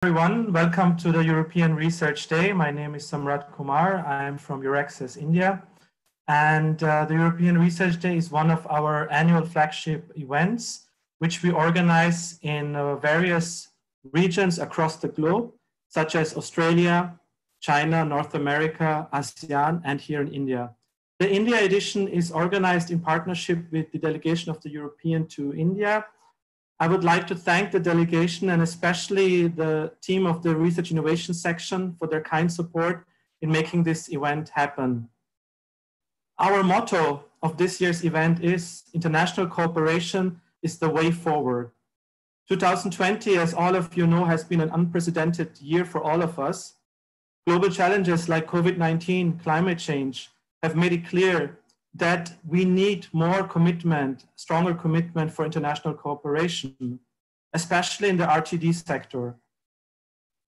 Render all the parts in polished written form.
Everyone, welcome to the European Research Day. My name is Samrat Kumar. I am from Euraccess, India. And the European Research Day is one of our annual flagship events, which we organize in various regions across the globe, such as Australia, China, North America, ASEAN, and here in India. The India edition is organized in partnership with the delegation of the European to India. I would like to thank the delegation and especially the team of the Research Innovation section for their kind support in making this event happen. Our motto of this year's event is international cooperation is the way forward. 2020, as all of you know, has been an unprecedented year for all of us. Global challenges like COVID-19, climate change have made it clear that we need more commitment, stronger commitment for international cooperation, especially in the RTD sector.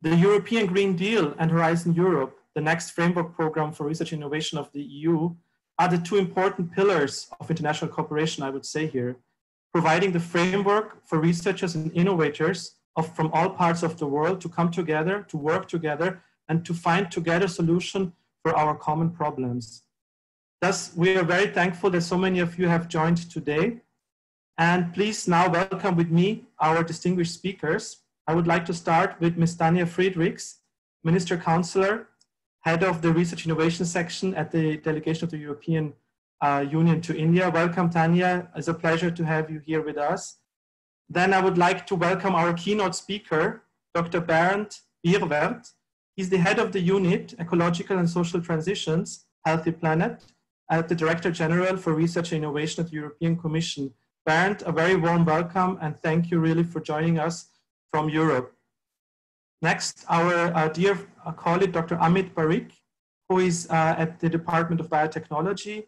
The European Green Deal and Horizon Europe, the next framework program for research and innovation of the EU, are the two important pillars of international cooperation, I would say here, providing the framework for researchers and innovators from all parts of the world to come together, to work together, and to find together solutions for our common problems. Thus, we are very thankful that so many of you have joined today. And please now welcome with me our distinguished speakers. I would like to start with Ms. Tanja Friedrichs, Minister Counselor, Head of the Research Innovation section at the delegation of the European Union to India. Welcome, Tanja. It's a pleasure to have you here with us. Then I would like to welcome our keynote speaker, Dr. Bernd Bierwert. He's the head of the unit, Ecological and Social Transitions, Healthy Planet, at the Director General for Research and Innovation at the European Commission. Bernd, a very warm welcome and thank you really for joining us from Europe. Next, our dear colleague, Dr. Amit Parikh, who is at the Department of Biotechnology,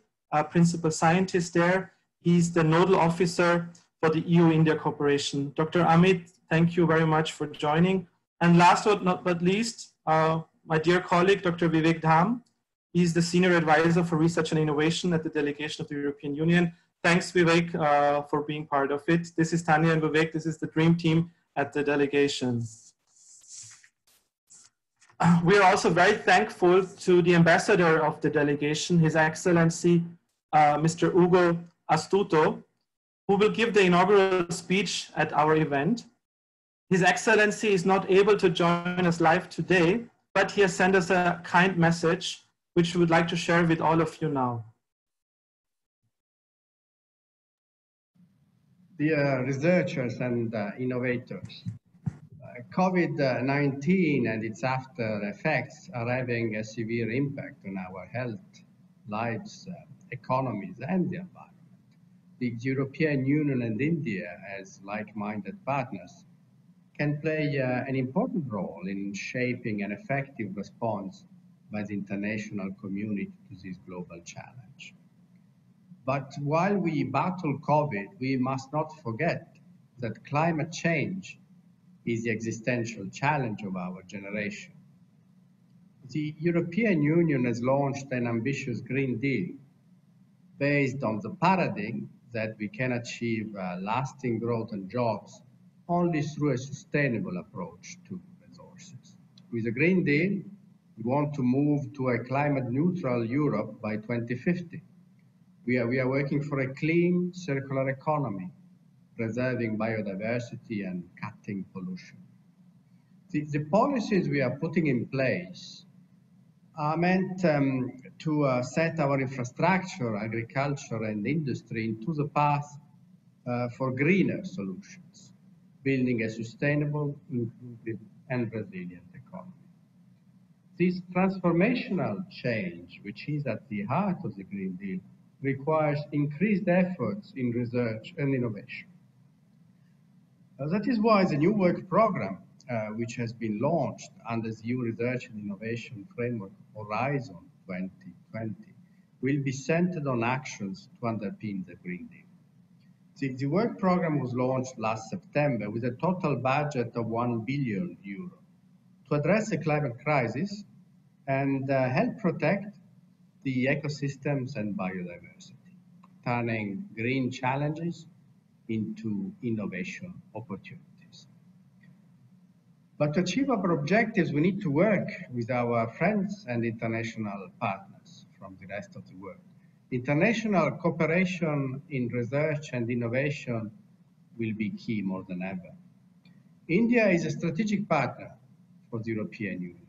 principal scientist there. He's the nodal officer for the EU-India cooperation. Dr. Amit, thank you very much for joining. And last but not least, my dear colleague, Dr. Vivek Dham. He's the Senior Advisor for Research and Innovation at the delegation of the European Union. Thanks, Vivek, for being part of it. This is Tanja and Vivek. This is the dream team at the delegation. We are also very thankful to the ambassador of the delegation, His Excellency, Mr. Ugo Astuto, who will give the inaugural speech at our event. His Excellency is not able to join us live today, but he has sent us a kind message which we would like to share with all of you now. Dear researchers and innovators, COVID-19 and its after effects are having a severe impact on our health, lives, economies, and the environment. The European Union and India, as like-minded partners, can play an important role in shaping an effective response by the international community to this global challenge. But while we battle COVID, we must not forget that climate change is the existential challenge of our generation. The European Union has launched an ambitious Green Deal based on the paradigm that we can achieve lasting growth and jobs only through a sustainable approach to resources. With the Green Deal, we want to move to a climate-neutral Europe by 2050. We are working for a clean, circular economy, preserving biodiversity and cutting pollution. The policies we are putting in place are meant to set our infrastructure, agriculture, and industry into the path for greener solutions, building a sustainable, inclusive, and resilient economy. This transformational change, which is at the heart of the Green Deal, requires increased efforts in research and innovation. That is why the new work program, which has been launched under the EU Research and Innovation Framework Horizon 2020, will be centered on actions to underpin the Green Deal. The work program was launched last September with a total budget of €1 billion to address the climate crisis and help protect the ecosystems and biodiversity, turning green challenges into innovation opportunities. But to achieve our objectives, we need to work with our friends and international partners from the rest of the world. International cooperation in research and innovation will be key more than ever. India is a strategic partner for the European Union.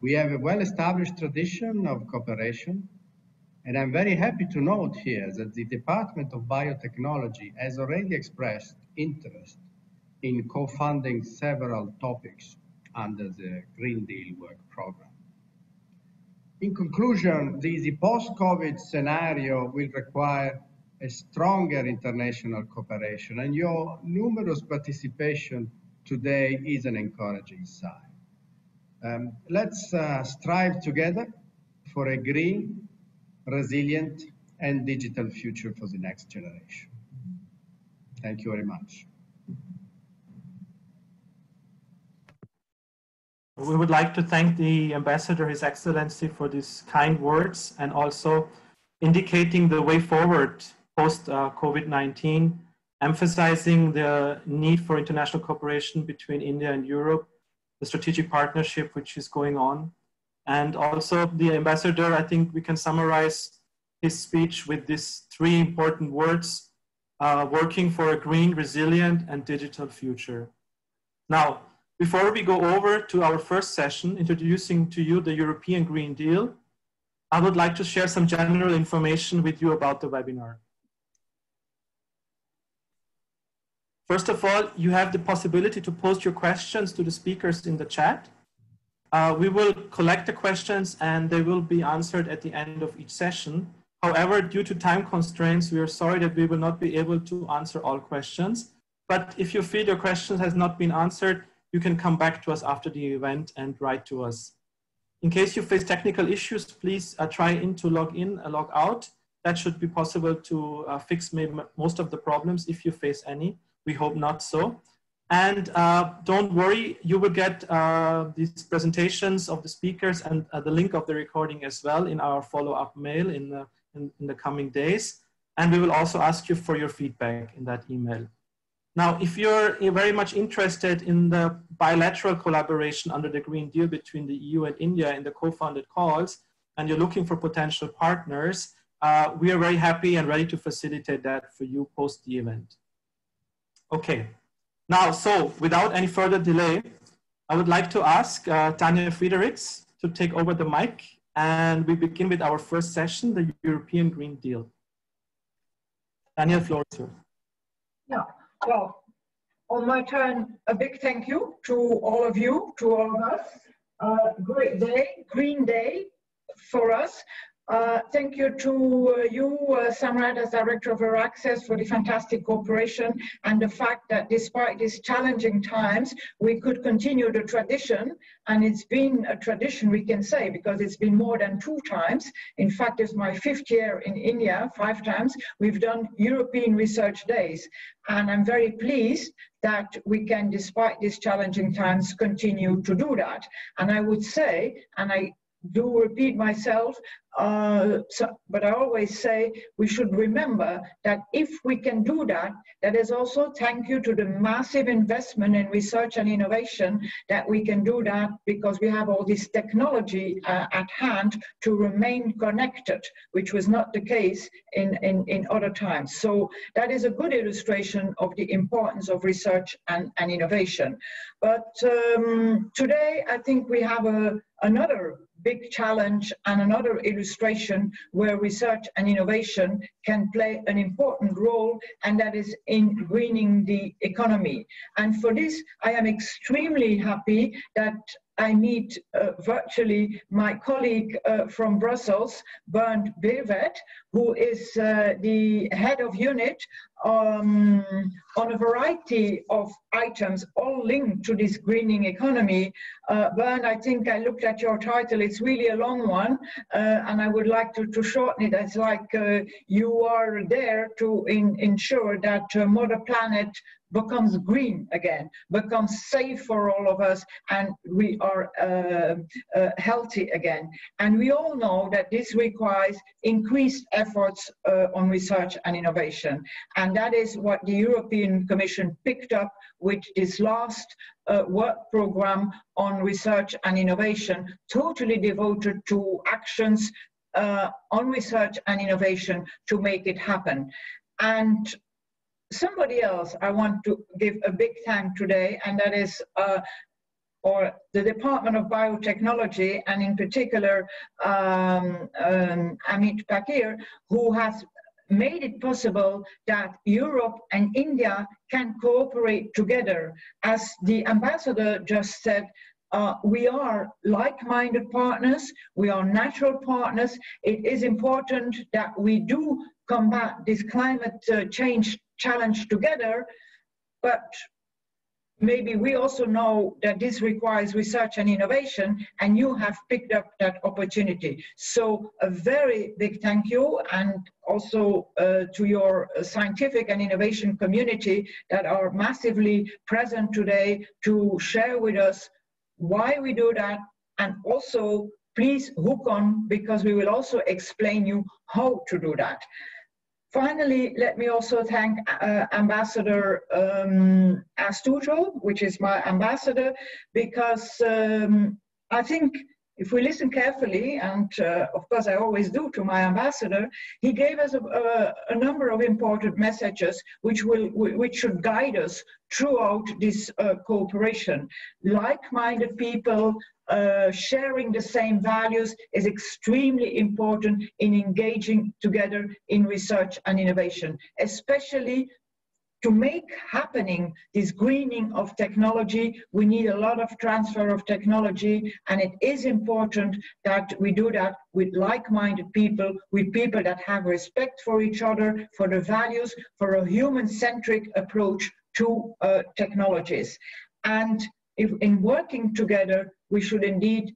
We have a well-established tradition of cooperation, and I'm very happy to note here that the Department of Biotechnology has already expressed interest in co-funding several topics under the Green Deal work program. In conclusion, the post-COVID scenario will require a stronger international cooperation, and your numerous participation today is an encouraging sign. Let's strive together for a green, resilient, and digital future for the next generation. Thank you very much. We would like to thank the Ambassador, His Excellency, for these kind words and also indicating the way forward post-COVID-19, emphasizing the need for international cooperation between India and Europe, the strategic partnership which is going on. And also the Ambassador, I think we can summarize his speech with these three important words, working for a green, resilient, and digital future. Now, before we go over to our first session, introducing to you the European Green Deal, I would like to share some general information with you about the webinar. First of all, you have the possibility to post your questions to the speakers in the chat. We will collect the questions and they will be answered at the end of each session. However, due to time constraints, we are sorry that we will not be able to answer all questions. But if you feel your question has not been answered, you can come back to us after the event and write to us. In case you face technical issues, please try to log in, log out. That should be possible to fix maybe most of the problems if you face any. We hope not so. And don't worry, you will get these presentations of the speakers and the link of the recording as well in our follow-up mail in the coming days. And we will also ask you for your feedback in that email. Now, if you're very much interested in the bilateral collaboration under the Green Deal between the EU and India in the co-funded calls, and you're looking for potential partners, we are very happy and ready to facilitate that for you post the event. Okay, now, so without any further delay, I would like to ask Tanja Friedrichs to take over the mic, and we begin with our first session, the European Green Deal. Tanja, the floor is yours. Yeah. Well, on my turn, a big thank you to all of you, to all of us. Great day, Green Day for us. Thank you to you, Samrat, as Director of Access, for the fantastic cooperation and the fact that despite these challenging times, we could continue the tradition. And it's been a tradition, we can say, because it's been more than 2 times. In fact, it's my 5th year in India, 5 times. We've done European Research Days. And I'm very pleased that we can, despite these challenging times, continue to do that. And I would say, and I do repeat myself, but I always say we should remember that if we can do that, that is also thank you to the massive investment in research and innovation that we can do that because we have all this technology at hand to remain connected, which was not the case in other times. So that is a good illustration of the importance of research and innovation. But today I think we have another big challenge and another illustration where research and innovation can play an important role, and that is in greening the economy. And for this, I am extremely happy that I meet virtually my colleague from Brussels, Bernd Beerwet, who is the head of unit on a variety of items, all linked to this greening economy. Bernd, I think I looked at your title, it's really a long one, and I would like to shorten it. It's like you are there to ensure that Mother Planet becomes green again, becomes safe for all of us, and we are healthy again. And we all know that this requires increased efforts on research and innovation. And that is what the European Commission picked up with this last work program on research and innovation, totally devoted to actions on research and innovation to make it happen. And somebody else I want to give a big thank today, and that is or the Department of Biotechnology, and in particular Amit Pakir, who has made it possible that Europe and India can cooperate together. As the ambassador just said, we are like-minded partners, we are natural partners. It is important that we do combat this climate change challenge together, but maybe we also know that this requires research and innovation, and you have picked up that opportunity. So a very big thank you, and also to your scientific and innovation community that are massively present today to share with us why we do that, and also please hook on, because we will also explain you how to do that. Finally, let me also thank Ambassador Astudillo, which is my ambassador, because I think if we listen carefully, and of course I always do to my ambassador, he gave us a number of important messages which should guide us throughout this cooperation. Like-minded people sharing the same values is extremely important in engaging together in research and innovation, especially to make happening this greening of technology. We need a lot of transfer of technology, and it is important that we do that with like-minded people, with people that have respect for each other, for the values, for a human-centric approach to technologies. And if in working together, we should indeed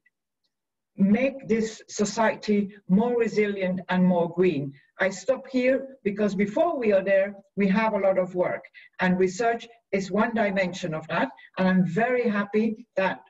make this society more resilient and more green. I stop here because before we are there, we have a lot of work, and research is one dimension of that. And I'm very happy that,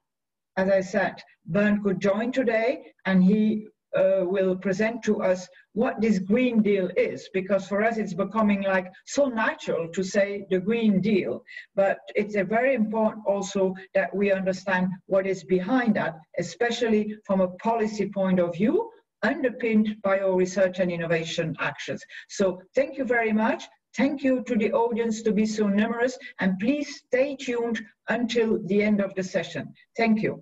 as I said, Bernd could join today, and he will present to us what this Green Deal is, because for us it's becoming like so natural to say the Green Deal, but it's a very important also that we understand what is behind that, especially from a policy point of view, underpinned by our research and innovation actions. So thank you very much. Thank you to the audience to be so numerous, and please stay tuned until the end of the session. Thank you.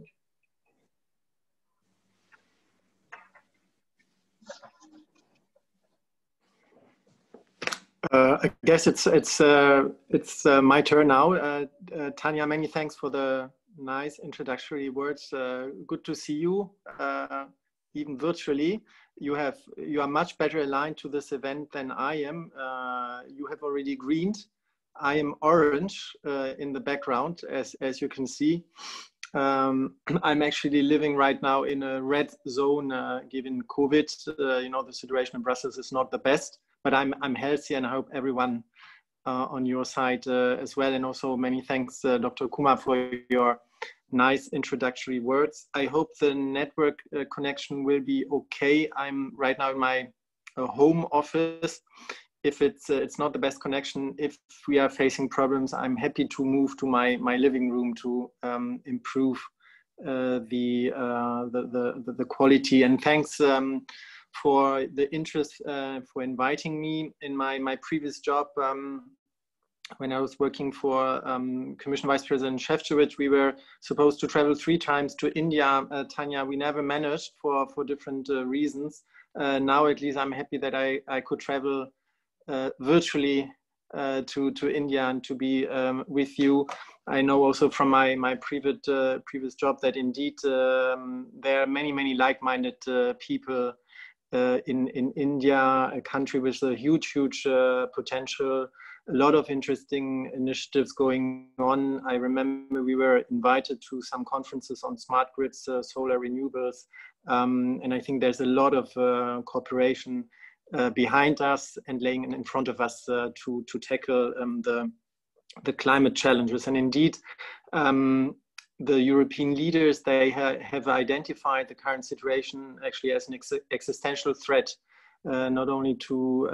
I guess it's my turn now. Tanya, many thanks for the nice introductory words. Good to see you, even virtually. You are much better aligned to this event than I am. You have already greened. I am orange in the background, as you can see. I'm actually living right now in a red zone, given COVID. You know, the situation in Brussels is not the best. But I'm healthy, and I hope everyone on your side as well. And also many thanks, Dr. Kumar, for your nice introductory words. I hope the network connection will be okay. I'm right now in my home office. If it's not the best connection, if we are facing problems, I'm happy to move to my living room to improve the quality. And thanks for the interest, for inviting me. In my previous job, when I was working for Commission Vice President Šefčovič, we were supposed to travel 3 times to India. Tanya, we never managed for different reasons. Now at least I'm happy that I could travel virtually to India and to be with you. I know also from my previous job that indeed there are many like-minded people in India, a country with a huge potential, a lot of interesting initiatives going on. I remember we were invited to some conferences on smart grids, solar renewables, and I think there's a lot of cooperation behind us and laying in front of us to tackle the the climate challenges. And indeed, the European leaders, they have identified the current situation actually as an existential threat, not only to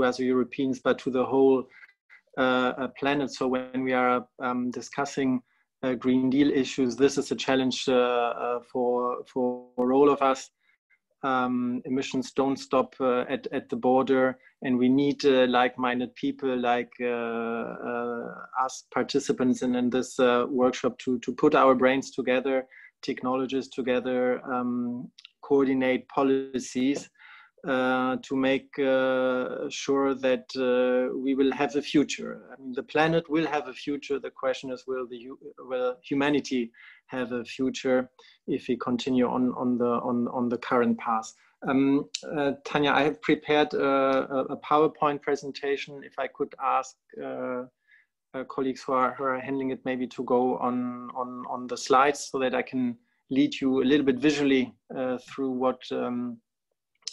us Europeans, but to the whole planet. So when we are discussing Green Deal issues, this is a challenge for all of us. Emissions don't stop at the border, and we need like-minded people like us participants in this workshop to put our brains together, technologies together, coordinate policies to make sure that we will have a future. I mean, the planet will have a future. The question is, will humanity have a future if we continue on the current path? Tanya, I have prepared a PowerPoint presentation. If I could ask colleagues who are handling it maybe to go on the slides, so that I can lead you a little bit visually through what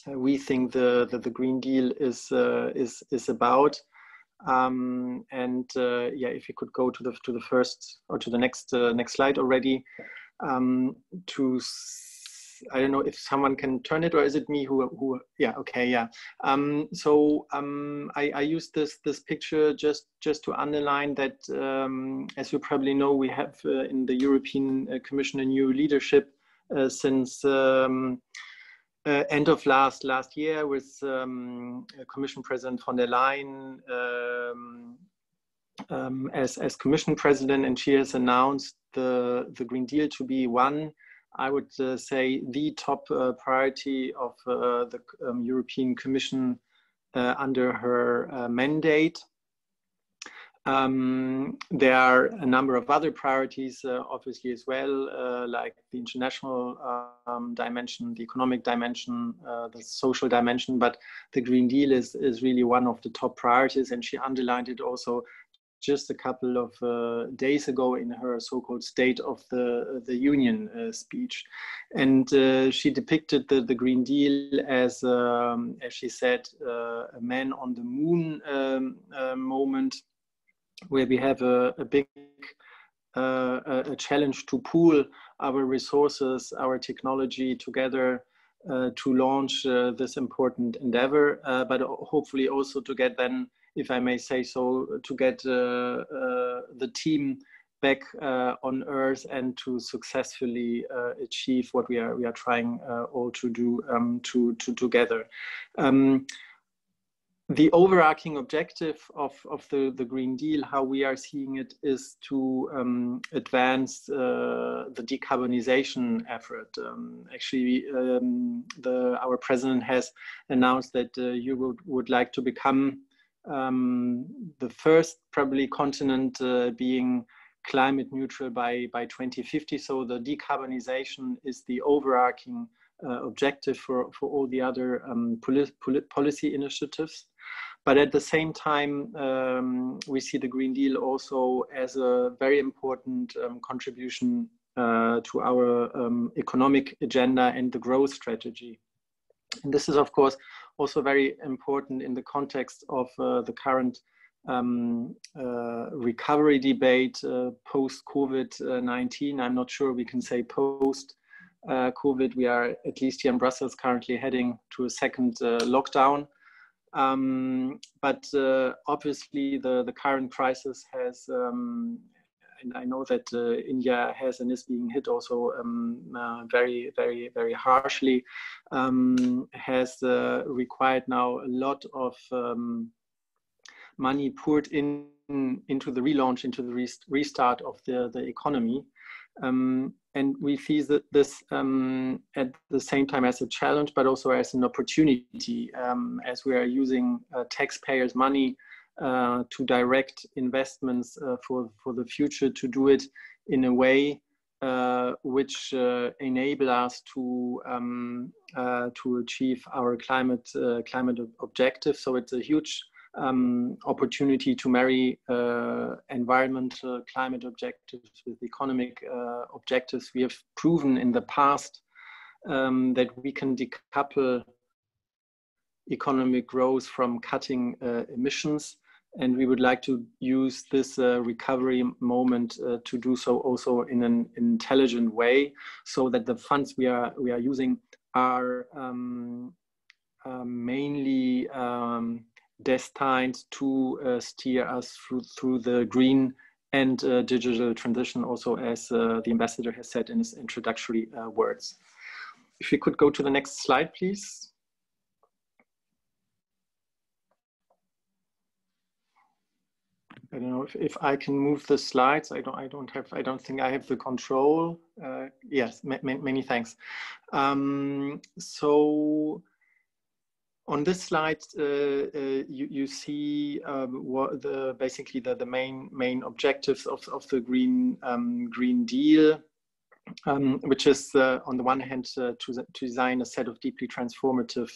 we think the Green Deal is about. Yeah, if you could go to the first or to the next slide already. I don't know if someone can turn it, or is it me who yeah, okay, yeah. I use this picture just to underline that, as you probably know, we have in the European Commission a new leadership since end of last year, with Commission President von der Leyen as Commission President, and she has announced the Green Deal to be one, I would say, the top priority of the European Commission under her mandate. There are a number of other priorities, obviously, as well, like the international dimension, the economic dimension, the social dimension, but the Green Deal is really one of the top priorities, and she underlined it also just a couple of days ago in her so-called State of the Union speech. And she depicted the Green Deal as she said, a man on the moon moment, where we have a big challenge to pool our resources, our technology together to launch this important endeavor, but hopefully also to get then, if I may say so, to get the team back on Earth and to successfully achieve what we are trying all to do together. The overarching objective of the Green Deal, how we are seeing it, is to advance the decarbonization effort. Actually, our president has announced that Europe would like to become the first probably continent being climate neutral by 2050. So the decarbonization is the overarching objective for all the other policy initiatives. But at the same time, we see the Green Deal also as a very important contribution to our economic agenda and the growth strategy. And this is, of course, also very important in the context of the current recovery debate post-COVID-19. I'm not sure we can say post-COVID. We are, at least here in Brussels, currently heading to a second lockdown. But obviously the current crisis has, and I know that India has and is being hit also very, very, very harshly, has required now a lot of money poured into the relaunch, into the restart of the economy. And we see that this at the same time as a challenge, but also as an opportunity, as we are using taxpayers' money to direct investments for the future, to do it in a way which enable us to achieve our climate objectives. So it's a huge opportunity to marry environmental climate objectives with economic objectives. We have proven in the past that we can decouple economic growth from cutting emissions. And we would like to use this recovery moment to do so also in an intelligent way, so that the funds we are using are mainly destined to steer us through the green and digital transition, also as the ambassador has said in his introductory words. If you could go to the next slide, please. I don't know if I can move the slides. I don't think I have the control. Yes, many thanks. So on this slide, you see what basically the main objectives of the Green Deal, which is on the one hand to design a set of deeply transformative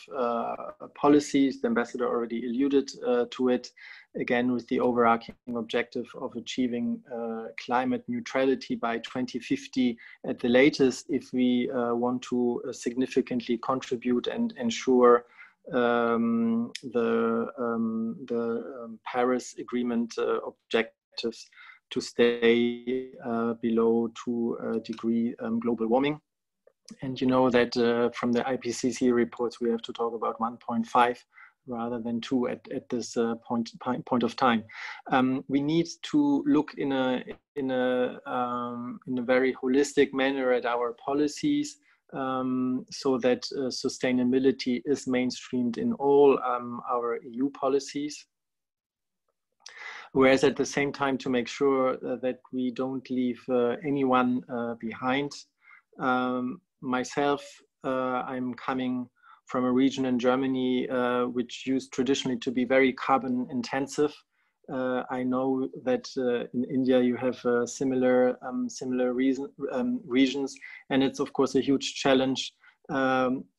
policies. The ambassador already alluded to it, again with the overarching objective of achieving climate neutrality by 2050 at the latest, if we want to significantly contribute and ensure the Paris Agreement objectives to stay below 2-degree global warming. And you know that from the IPCC reports, we have to talk about 1.5 rather than 2 at this point of time. We need to look in a very holistic manner at our policies, so that sustainability is mainstreamed in all our EU policies. Whereas at the same time, to make sure that we don't leave anyone behind. Myself, I'm coming from a region in Germany which used traditionally to be very carbon intensive. I know that in India you have similar regions, and it's of course a huge challenge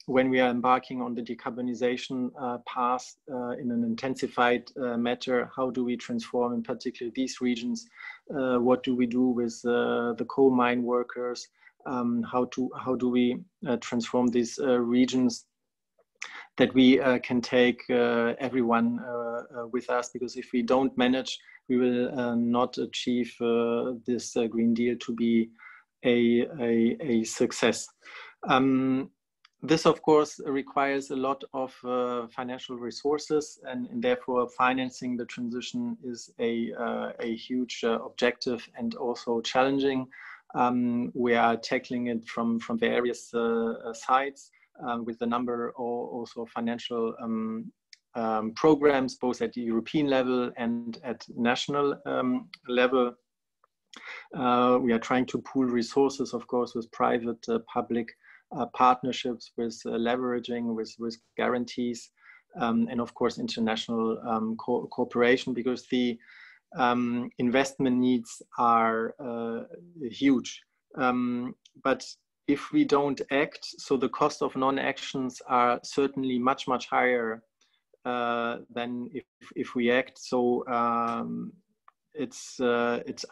when we are embarking on the decarbonization path in an intensified matter. How do we transform in particular these regions? What do we do with the coal mine workers? How do we transform these regions that we can take everyone with us? Because if we don't manage, we will not achieve this Green Deal to be a success. This, of course, requires a lot of financial resources, and therefore financing the transition is a huge objective and also challenging. We are tackling it from various sides with a number of also financial programs, both at the European level and at national level. We are trying to pool resources, of course, with private, public partnerships, with leveraging, with guarantees, and of course international cooperation, because the investment needs are huge. But if we don't act, so the cost of non-actions are certainly much higher than if we act. So it's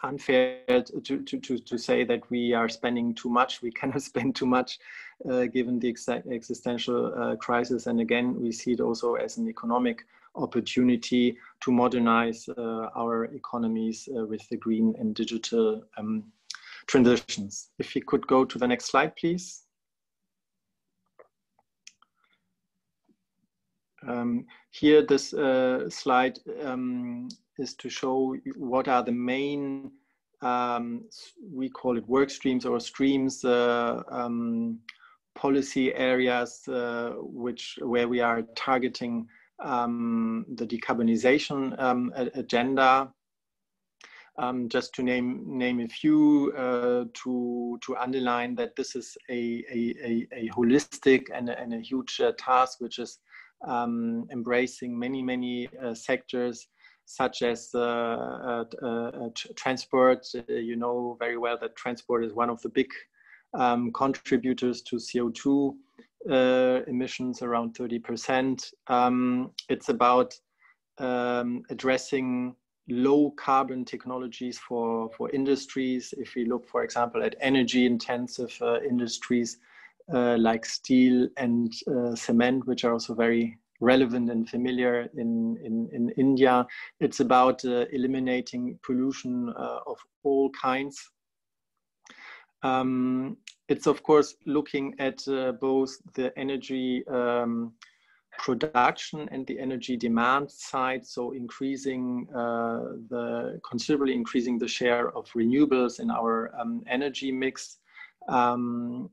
unfair to say that we are spending too much. We cannot spend too much given the existential crisis. And again, we see it also as an economic opportunity to modernize our economies with the green and digital transitions. If you could go to the next slide, please. Here, this slide is to show what are the main, we call it work streams or streams, policy areas where we are targeting the decarbonization agenda. Just to name a few, to underline that this is a holistic and a huge task, which is embracing many sectors, such as transport. You know very well that transport is one of the big contributors to CO2 emissions, around 30%. It's about addressing low carbon technologies for industries. If we look, for example, at energy intensive industries like steel and cement, which are also very relevant and familiar in India. It's about eliminating pollution of all kinds. It's of course looking at both the energy production and the energy demand side, so considerably increasing the share of renewables in our energy mix. You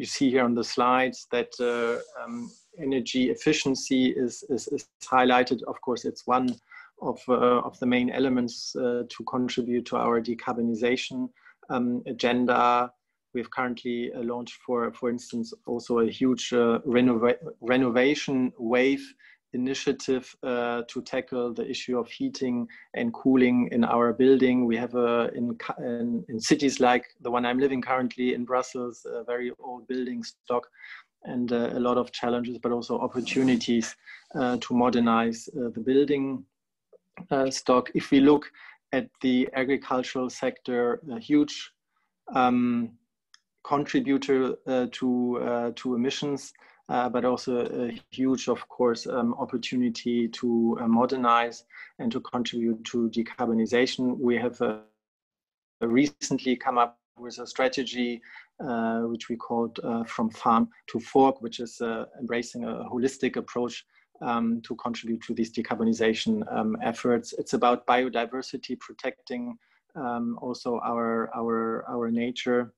see here on the slides that energy efficiency is highlighted. Of course, it's one of the main elements to contribute to our decarbonization agenda. We've currently launched, for instance, also a huge renovation wave initiative to tackle the issue of heating and cooling in our building. We have in cities like the one I'm living currently in Brussels, a very old building stock, and a lot of challenges, but also opportunities to modernize the building stock. If we look at the agricultural sector, a huge contributor to emissions, but also a huge, of course, opportunity to modernize and to contribute to decarbonization. We have recently come up with a strategy which we called From Farm to Fork, which is embracing a holistic approach to contribute to these decarbonization efforts. It's about biodiversity, protecting also our nature.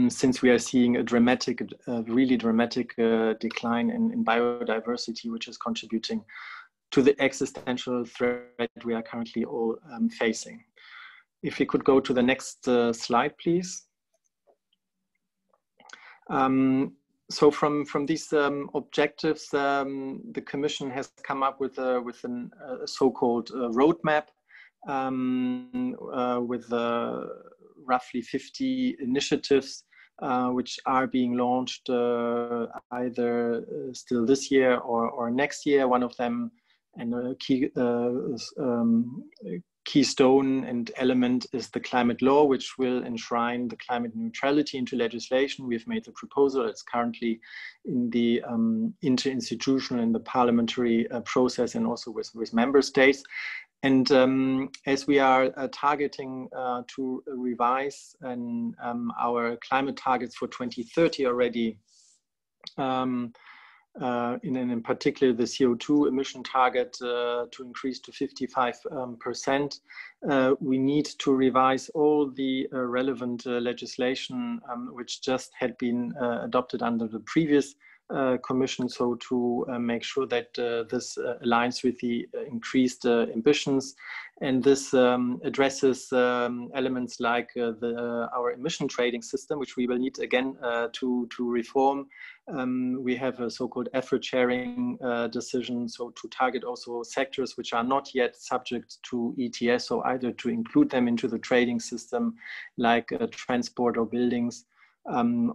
Since we are seeing a really dramatic decline in biodiversity, which is contributing to the existential threat we are currently all facing. If we could go to the next slide, please. So from these objectives, the Commission has come up with a so-called roadmap with roughly 50 initiatives which are being launched either still this year or next year. One of them, and a keystone and element, is the climate law, which will enshrine the climate neutrality into legislation. We've made the proposal. It's currently in the interinstitutional and the parliamentary process, and also with member states. And as we are targeting to revise our climate targets for 2030 already, in particular the CO2 emission target to increase to 55%, we need to revise all the relevant legislation which just had been adopted under the previous Commission, so to make sure that this aligns with the increased ambitions. And this addresses elements like our emission trading system, which we will need again to reform. We have a so-called effort sharing decision, so to target also sectors which are not yet subject to ETS, so either to include them into the trading system like transport or buildings,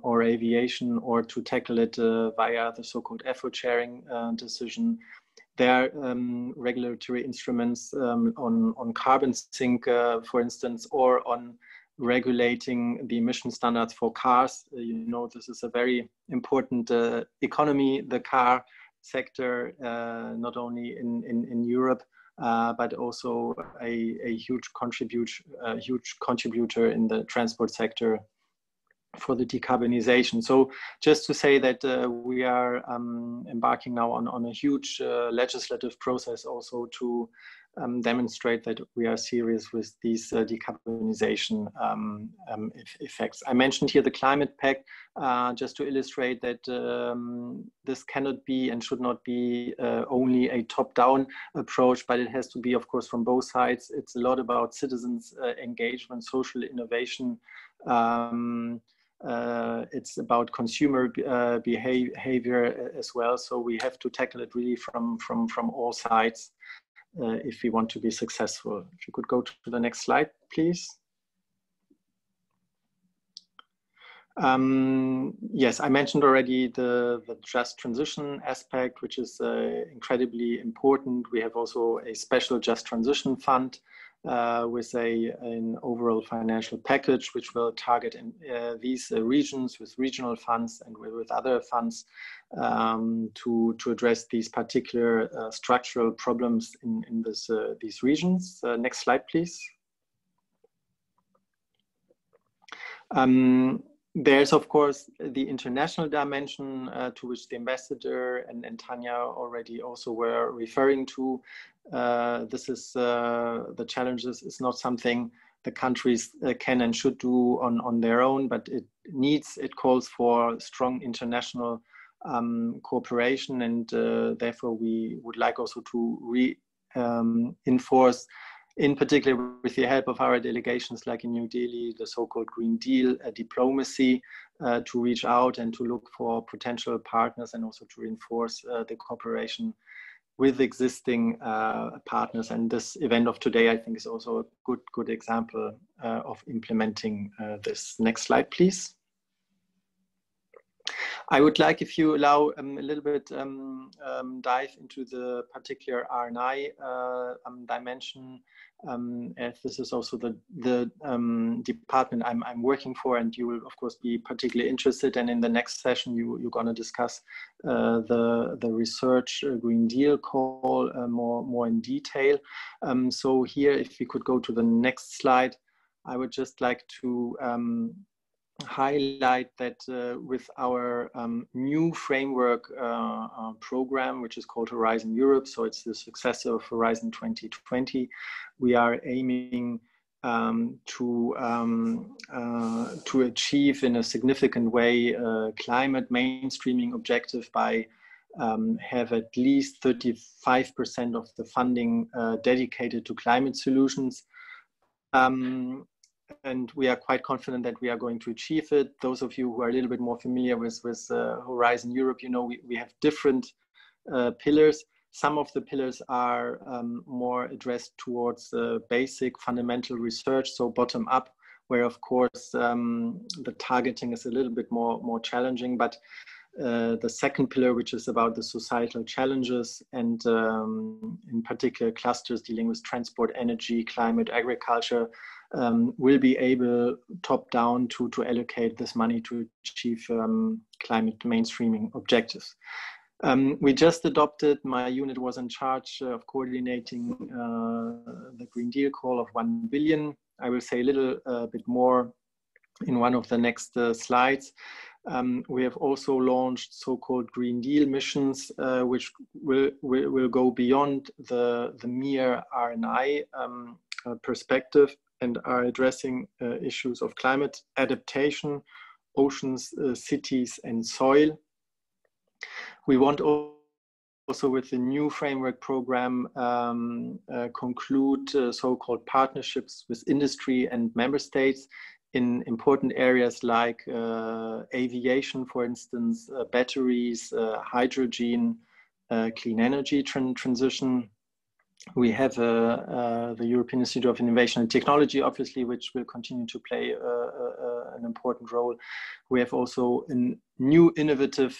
or aviation, or to tackle it via the so-called effort sharing decision. There are regulatory instruments on carbon sink, for instance, or on regulating the emission standards for cars. You know, this is a very important economy, the car sector, not only in Europe, but also a huge contributor in the transport sector for the decarbonization. So just to say that we are embarking now on a huge legislative process also to demonstrate that we are serious with these decarbonization effects. I mentioned here the Climate Pact, just to illustrate that this cannot be and should not be only a top-down approach, but it has to be, of course, from both sides. It's a lot about citizens' engagement, social innovation. It's about consumer behavior as well. So we have to tackle it really from all sides if we want to be successful. If you could go to the next slide, please. Yes, I mentioned already the just transition aspect, which is incredibly important. We have also a special just transition fund with an overall financial package, which will target these regions with regional funds and with other funds to address these particular structural problems in these regions. Next slide, please. There's, of course, the international dimension to which the ambassador and Tanya already also were referring to. This is the challenges is not something the countries can and should do on their own, but it calls for strong international cooperation, and therefore we would like also to reinforce, in particular with the help of our delegations like in New Delhi, the so-called Green Deal diplomacy, to reach out and to look for potential partners, and also to reinforce the cooperation with existing partners. And this event of today, I think, is also a good example of implementing this. Next slide, please. I would like, if you allow, a little bit dive into the particular R&I dimension, as this is also the department I'm working for, and you will of course be particularly interested. And in the next session, you're going to discuss the research Green Deal call more in detail. So here, if we could go to the next slide, I would just like to highlight that with our new framework program, which is called Horizon Europe, so it's the successor of Horizon 2020, we are aiming to achieve in a significant way climate mainstreaming objective by have at least 35% of the funding dedicated to climate solutions. And we are quite confident that we are going to achieve it. Those of you who are a little bit more familiar with Horizon Europe, you know, we have different pillars. Some of the pillars are more addressed towards basic fundamental research, so bottom up, where of course the targeting is a little bit more challenging. But the second pillar, which is about the societal challenges, and in particular clusters dealing with transport, energy, climate, agriculture, will be able top down to allocate this money to achieve climate mainstreaming objectives. We just adopted, my unit was in charge of coordinating the Green Deal call of 1 billion. I will say a little bit more in one of the next slides. We have also launched so-called Green Deal missions, which will go beyond the mere R&I perspective, and are addressing issues of climate adaptation, oceans, cities, and soil. We want also, with the new framework program, conclude so-called partnerships with industry and member states in important areas like aviation, for instance, batteries, hydrogen, clean energy transition. We have the European Institute of Innovation and Technology, obviously, which will continue to play an important role. We have also a new innovative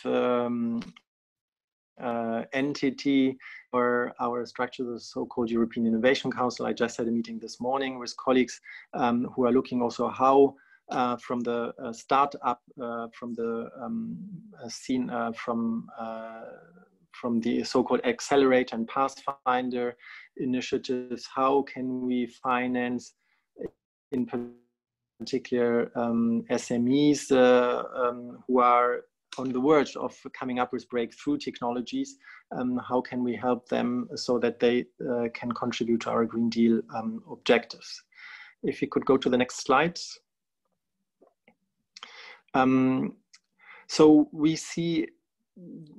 entity for our structure, the so-called European Innovation Council. I just had a meeting this morning with colleagues who are looking also how from the startup, from the scene, from the so-called Accelerate and Pathfinder initiatives, how can we finance, in particular, SMEs who are on the verge of coming up with breakthrough technologies? How can we help them so that they can contribute to our Green Deal objectives? If you could go to the next slide. So we see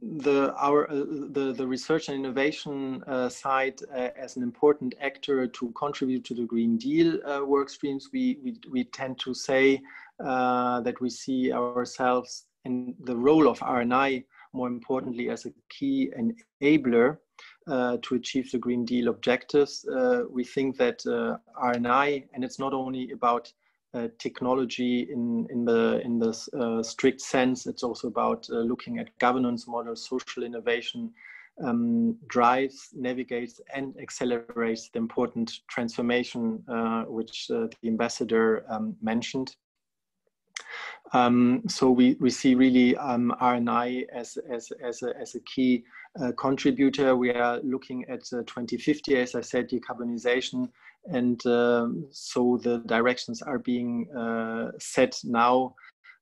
the research and innovation side as an important actor to contribute to the Green Deal work streams. We tend to say that we see ourselves in the role of R&I, more importantly, as a key enabler to achieve the Green Deal objectives. We think that R&I, and it's not only about technology in the strict sense, it's also about looking at governance models, social innovation, drives, navigates, and accelerates the important transformation which the ambassador mentioned. So we see really R&I as a key contributor. We are looking at 2050, as I said, decarbonization, and so the directions are being set now,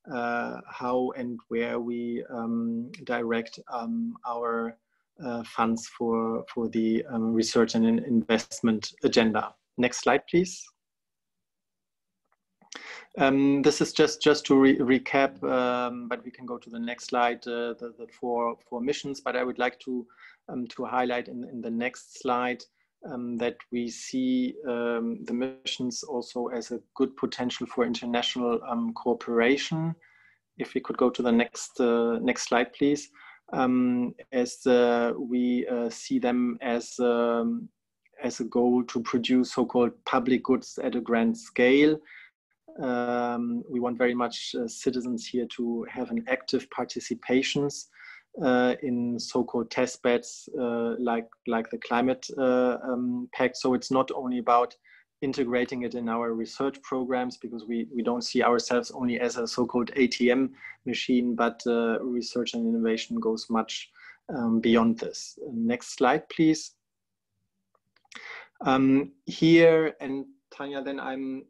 how and where we direct our funds for the research and investment agenda. Next slide, please. This is just to recap, but we can go to the next slide, the four missions. But I would like to highlight in the next slide that we see the missions also as a good potential for international cooperation. If we could go to the next slide, please. As we see them as a goal to produce so-called public goods at a grand scale. We want very much citizens here to have an active participations in so-called test beds like the climate pact. So it's not only about integrating it in our research programs, because we don't see ourselves only as a so-called ATM machine, but research and innovation goes much beyond this. Next slide, please. Here, and Tanya, then I'm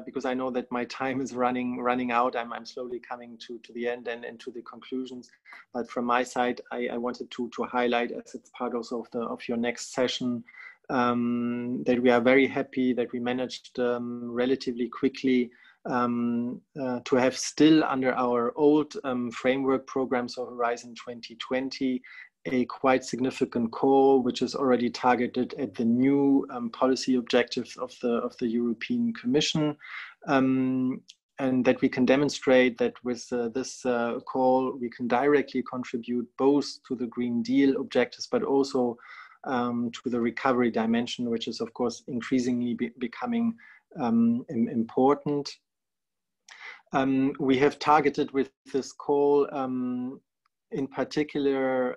because I know that my time is running out. I'm slowly coming to the end and to the conclusions. But from my side, I wanted to highlight, as it's part also of your next session, that we are very happy that we managed relatively quickly to have still under our old framework program, so Horizon 2020, a quite significant call, which is already targeted at the new policy objectives of the European Commission, and that we can demonstrate that with this call, we can directly contribute both to the Green Deal objectives, but also to the recovery dimension, which is of course increasingly becoming important. We have targeted with this call in particular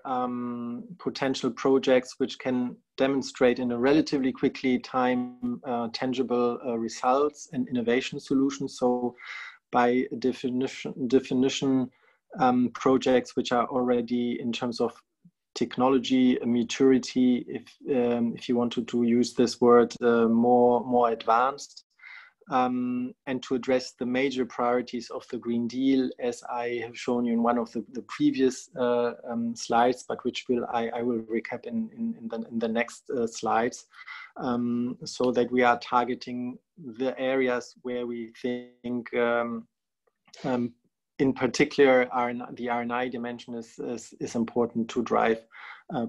potential projects which can demonstrate in a relatively quickly time tangible results and innovation solutions. So by definition projects which are already in terms of technology maturity, if you wanted to use this word, more advanced. And to address the major priorities of the Green Deal, as I have shown you in one of the previous slides, but which I will recap in the next slides, so that we are targeting the areas where we think, in particular, the R&I dimension is important to drive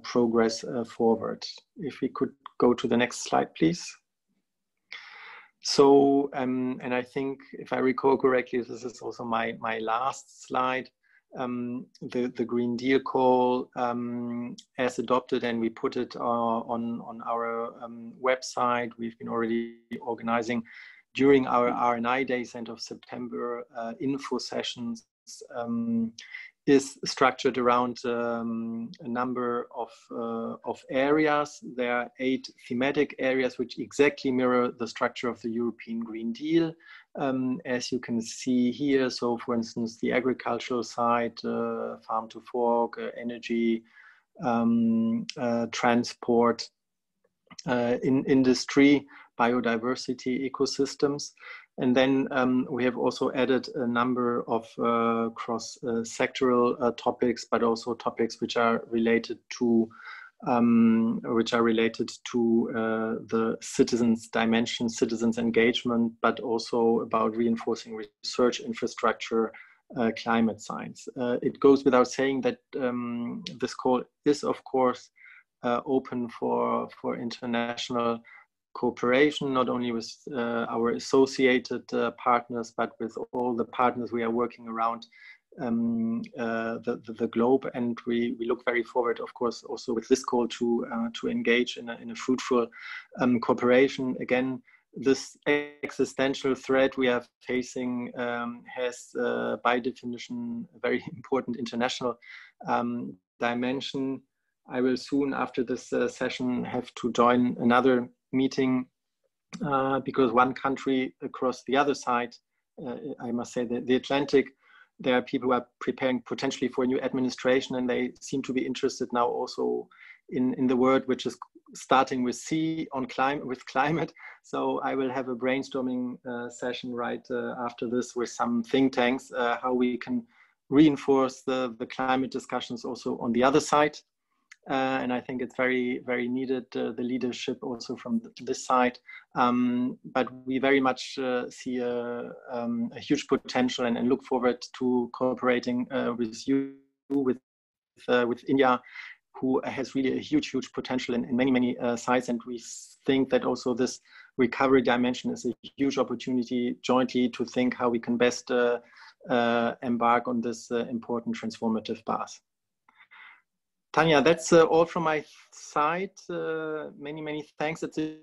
progress forward. If we could go to the next slide, please. So, and I think if I recall correctly, this is also my last slide. The Green Deal call as adopted, and we put it on our website. We've been already organizing during our R&I days end of September info sessions, is structured around a number of areas. There are 8 thematic areas which exactly mirror the structure of the European Green Deal, as you can see here. So for instance, the agricultural side, farm to fork, energy, transport, industry, biodiversity, ecosystems. And then we have also added a number of cross-sectoral topics, but also topics which are related to the citizens dimension, citizens engagement, but also about reinforcing research infrastructure, climate science. It goes without saying that this call is, of course, open for international cooperation, not only with our associated partners, but with all the partners we are working around the globe. And we look very forward, of course, also with this call to engage in a fruitful cooperation. Again, this existential threat we are facing has, by definition, a very important international dimension. I will soon after this session have to join another meeting because one country across the other side, I must say the Atlantic, there are people who are preparing potentially for a new administration, and they seem to be interested now also in the word which is starting with C on climate. So I will have a brainstorming session right after this with some think tanks, how we can reinforce the climate discussions also on the other side. And I think it's very, very needed, the leadership also from this side. But we very much see a huge potential and look forward to cooperating with you, with India, who has really a huge, huge potential in many, many sides. And we think that also this recovery dimension is a huge opportunity jointly to think how we can best embark on this important transformative path. Tanya, that's all from my side. Many, many thanks. It's a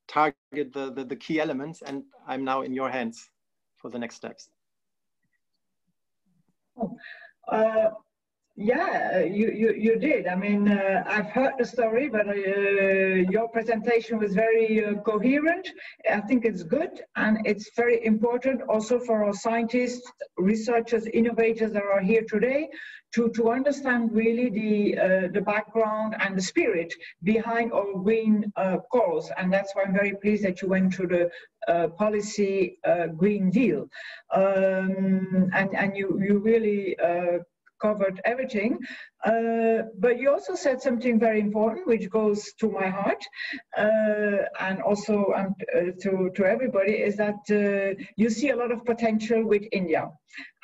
target the key elements, and I'm now in your hands for the next steps. Yeah, you did. I mean, I've heard the story, but your presentation was very coherent. I think it's good, and it's very important also for our scientists, researchers, innovators that are here today to understand really the background and the spirit behind our green cause. And that's why I'm very pleased that you went to the policy Green Deal. And you really covered everything, but you also said something very important which goes to my heart, and also to everybody, is that you see a lot of potential with India,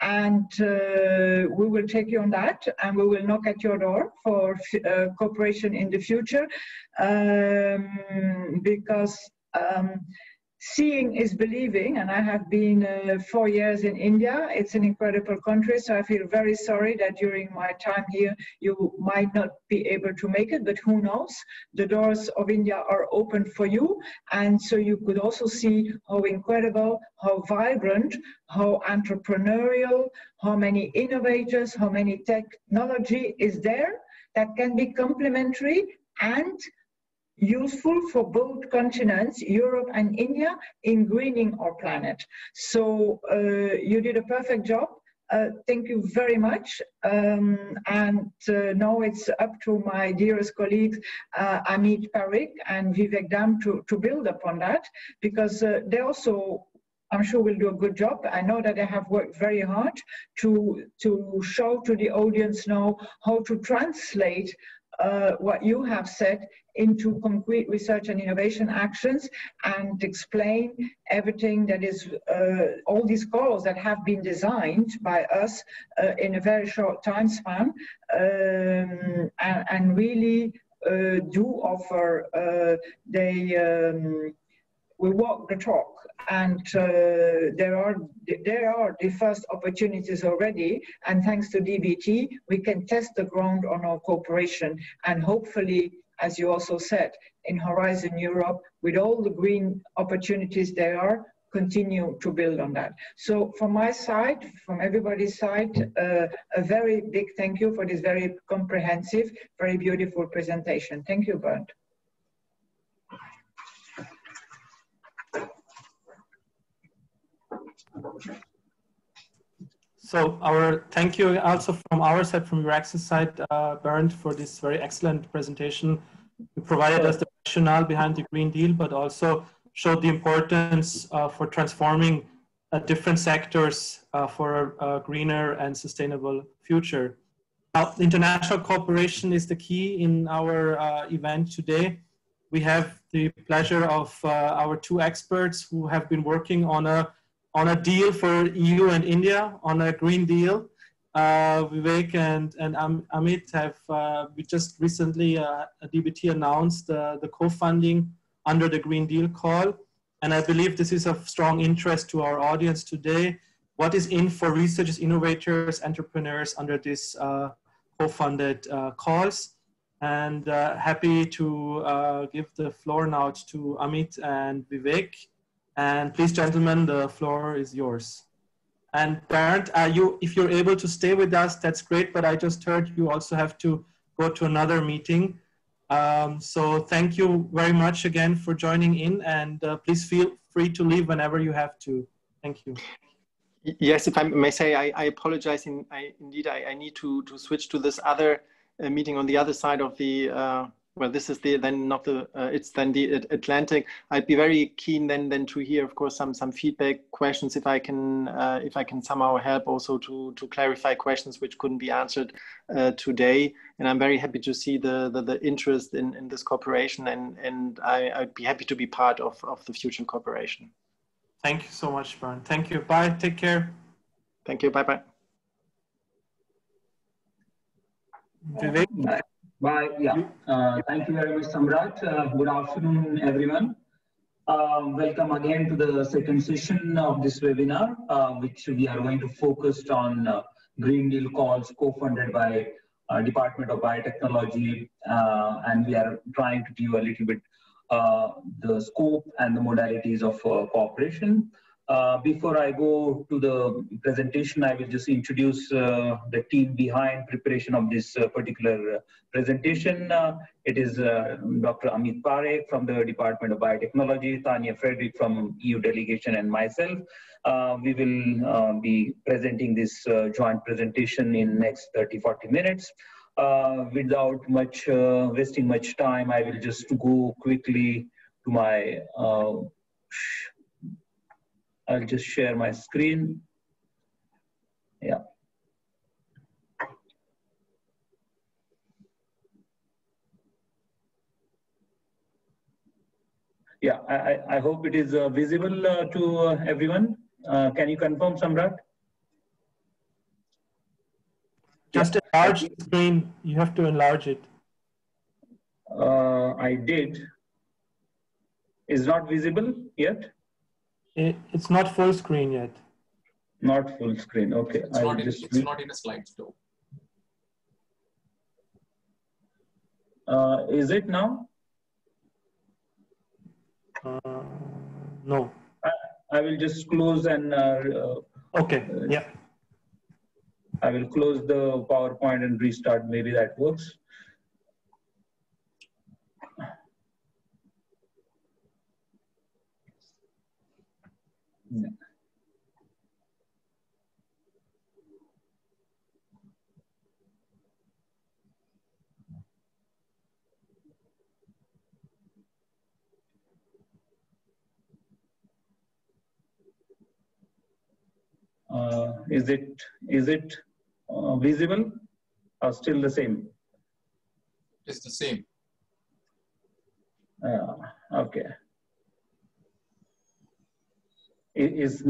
and we will take you on that, and we will knock at your door for cooperation in the future, because seeing is believing, and I have been 4 years in India. It's an incredible country, so I feel very sorry that during my time here you might not be able to make it, but who knows? The doors of India are open for you, and so you could also see how incredible, how vibrant, how entrepreneurial, how many innovators, how many technology is there that can be complementary and useful for both continents, Europe and India, in greening our planet. So you did a perfect job. Thank you very much. And now it's up to my dearest colleagues, Amit Parikh and Vivek Dam, to build upon that, because they also, I'm sure, will do a good job. I know that they have worked very hard to show to the audience now how to translate what you have said into concrete research and innovation actions, and explain everything that is, all these goals that have been designed by us in a very short time span, and really do offer, we walk the talk. And there are the first opportunities already, and thanks to DBT, we can test the ground on our cooperation, and hopefully, as you also said, in Horizon Europe, with all the green opportunities there are, continue to build on that. So from my side, from everybody's side, a very big thank you for this very comprehensive, very beautiful presentation. Thank you, Bernd. So our thank you also from our side, from your access side, Bernd, for this very excellent presentation. You provided us the rationale behind the Green Deal, but also showed the importance for transforming different sectors for a greener and sustainable future. Now, international cooperation is the key in our event today. We have the pleasure of our two experts who have been working on a deal for EU and India, on a Green Deal. Vivek and Amit have, we just recently, DBT announced the co-funding under the Green Deal call. And I believe this is of strong interest to our audience today. What is in for researchers, innovators, entrepreneurs under this co-funded calls? And happy to give the floor now to Amit and Vivek. And please, gentlemen, the floor is yours. And Bernd, if you're able to stay with us, that's great. But I just heard you also have to go to another meeting. So thank you very much again for joining in, and please feel free to leave whenever you have to. Thank you. Yes, if I may say, I apologize. Indeed, I need to switch to this other meeting on the other side of the, well, this is then not the, it's then the Atlantic. I'd be very keen then to hear, of course, some feedback questions, if I can somehow help also to clarify questions which couldn't be answered today. And I'm very happy to see the interest in this cooperation, and I'd be happy to be part of the future cooperation. Thank you so much, Bernd. Thank you. Bye. Take care. Thank you. Bye-bye. Vivek? Bye. Yeah. Thank you very much, Samrat. Good afternoon, everyone. Welcome again to the second session of this webinar, which we are going to focus on Green Deal calls co-funded by Department of Biotechnology, and we are trying to give a little bit the scope and the modalities of cooperation. Before I go to the presentation, I will just introduce the team behind preparation of this particular presentation. It is Dr. Amit Parekh from the Department of Biotechnology, Tanya Frederick from EU delegation, and myself. We will be presenting this joint presentation in next 30-40 minutes. Without wasting much time, I will just go quickly to my, I'll just share my screen. Yeah. Yeah, I hope it is visible to everyone. Can you confirm, Samrat? Just enlarge the screen. You have to enlarge it. I did. Is not visible yet? It's not full screen yet. Not full screen. Okay. It's not in a slideshow. Is it now? No. I will just close and. Okay. Yeah. I will close the PowerPoint and restart. Maybe that works. Yeah. Is it visible or still the same? It's the same. Okay. Is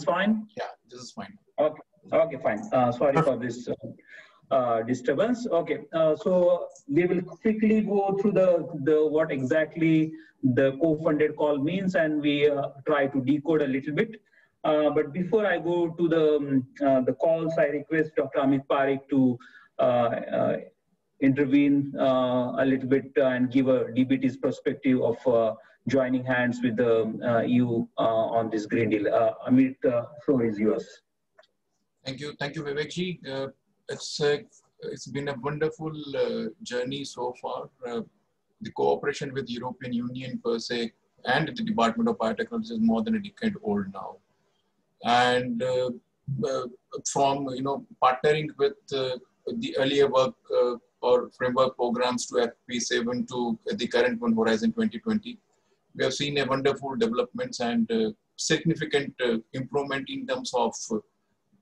fine? Yeah, this is fine. Okay, okay, fine. Sorry for this disturbance. Okay, so we will quickly go through the what exactly the co-funded call means, and we try to decode a little bit. But before I go to the calls, I request Dr. Amit Parekh to intervene a little bit and give a DBT's perspective of joining hands with the EU on this Green Deal. Amit, floor is yours. Thank you, Vivekji. It's been a wonderful journey so far. The cooperation with European Union per se and the Department of Biotechnology is more than a decade old now. And from partnering with the earlier work or framework programs to FP7 to the current one, Horizon 2020, we have seen a wonderful developments and significant improvement in terms of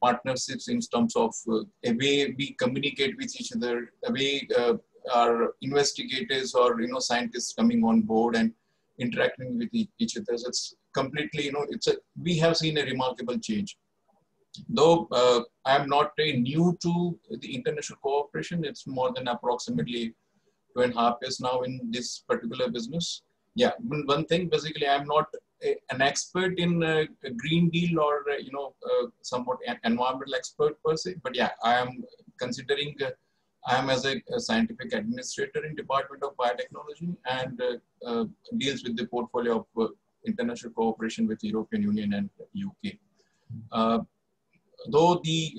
partnerships, in terms of a way we communicate with each other, a way our investigators or scientists coming on board and interacting with each other. So it's completely, we have seen a remarkable change. Though I am not new to the international cooperation, it's more than approximately 2.5 years now in this particular business. Yeah, one thing, basically, I'm not an expert in a Green Deal or, somewhat an environmental expert per se, but yeah, I am considering I am as a scientific administrator in Department of Biotechnology and deals with the portfolio of international cooperation with European Union and UK. though the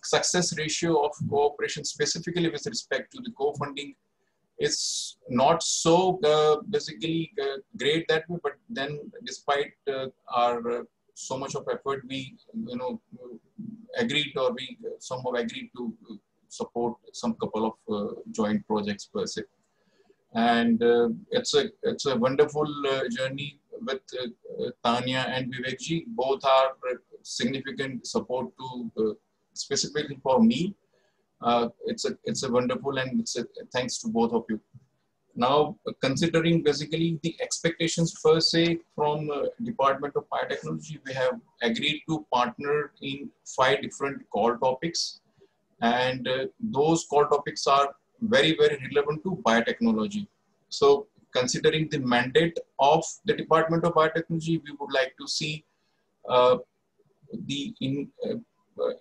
success ratio of cooperation, specifically with respect to the co-funding, is not so basically great that way. But then, despite our so much of effort, we agreed, or we somehow agreed to support some couple of joint projects per se. And it's a wonderful journey with Tanya and Vivekji. Both are significant support to specifically for me. It's a wonderful, and it's a thanks to both of you. Now, considering basically the expectations per se from Department of Biotechnology, we have agreed to partner in 5 different call topics, and those call topics are very, very relevant to biotechnology. So, considering the mandate of the Department of Biotechnology, we would like to see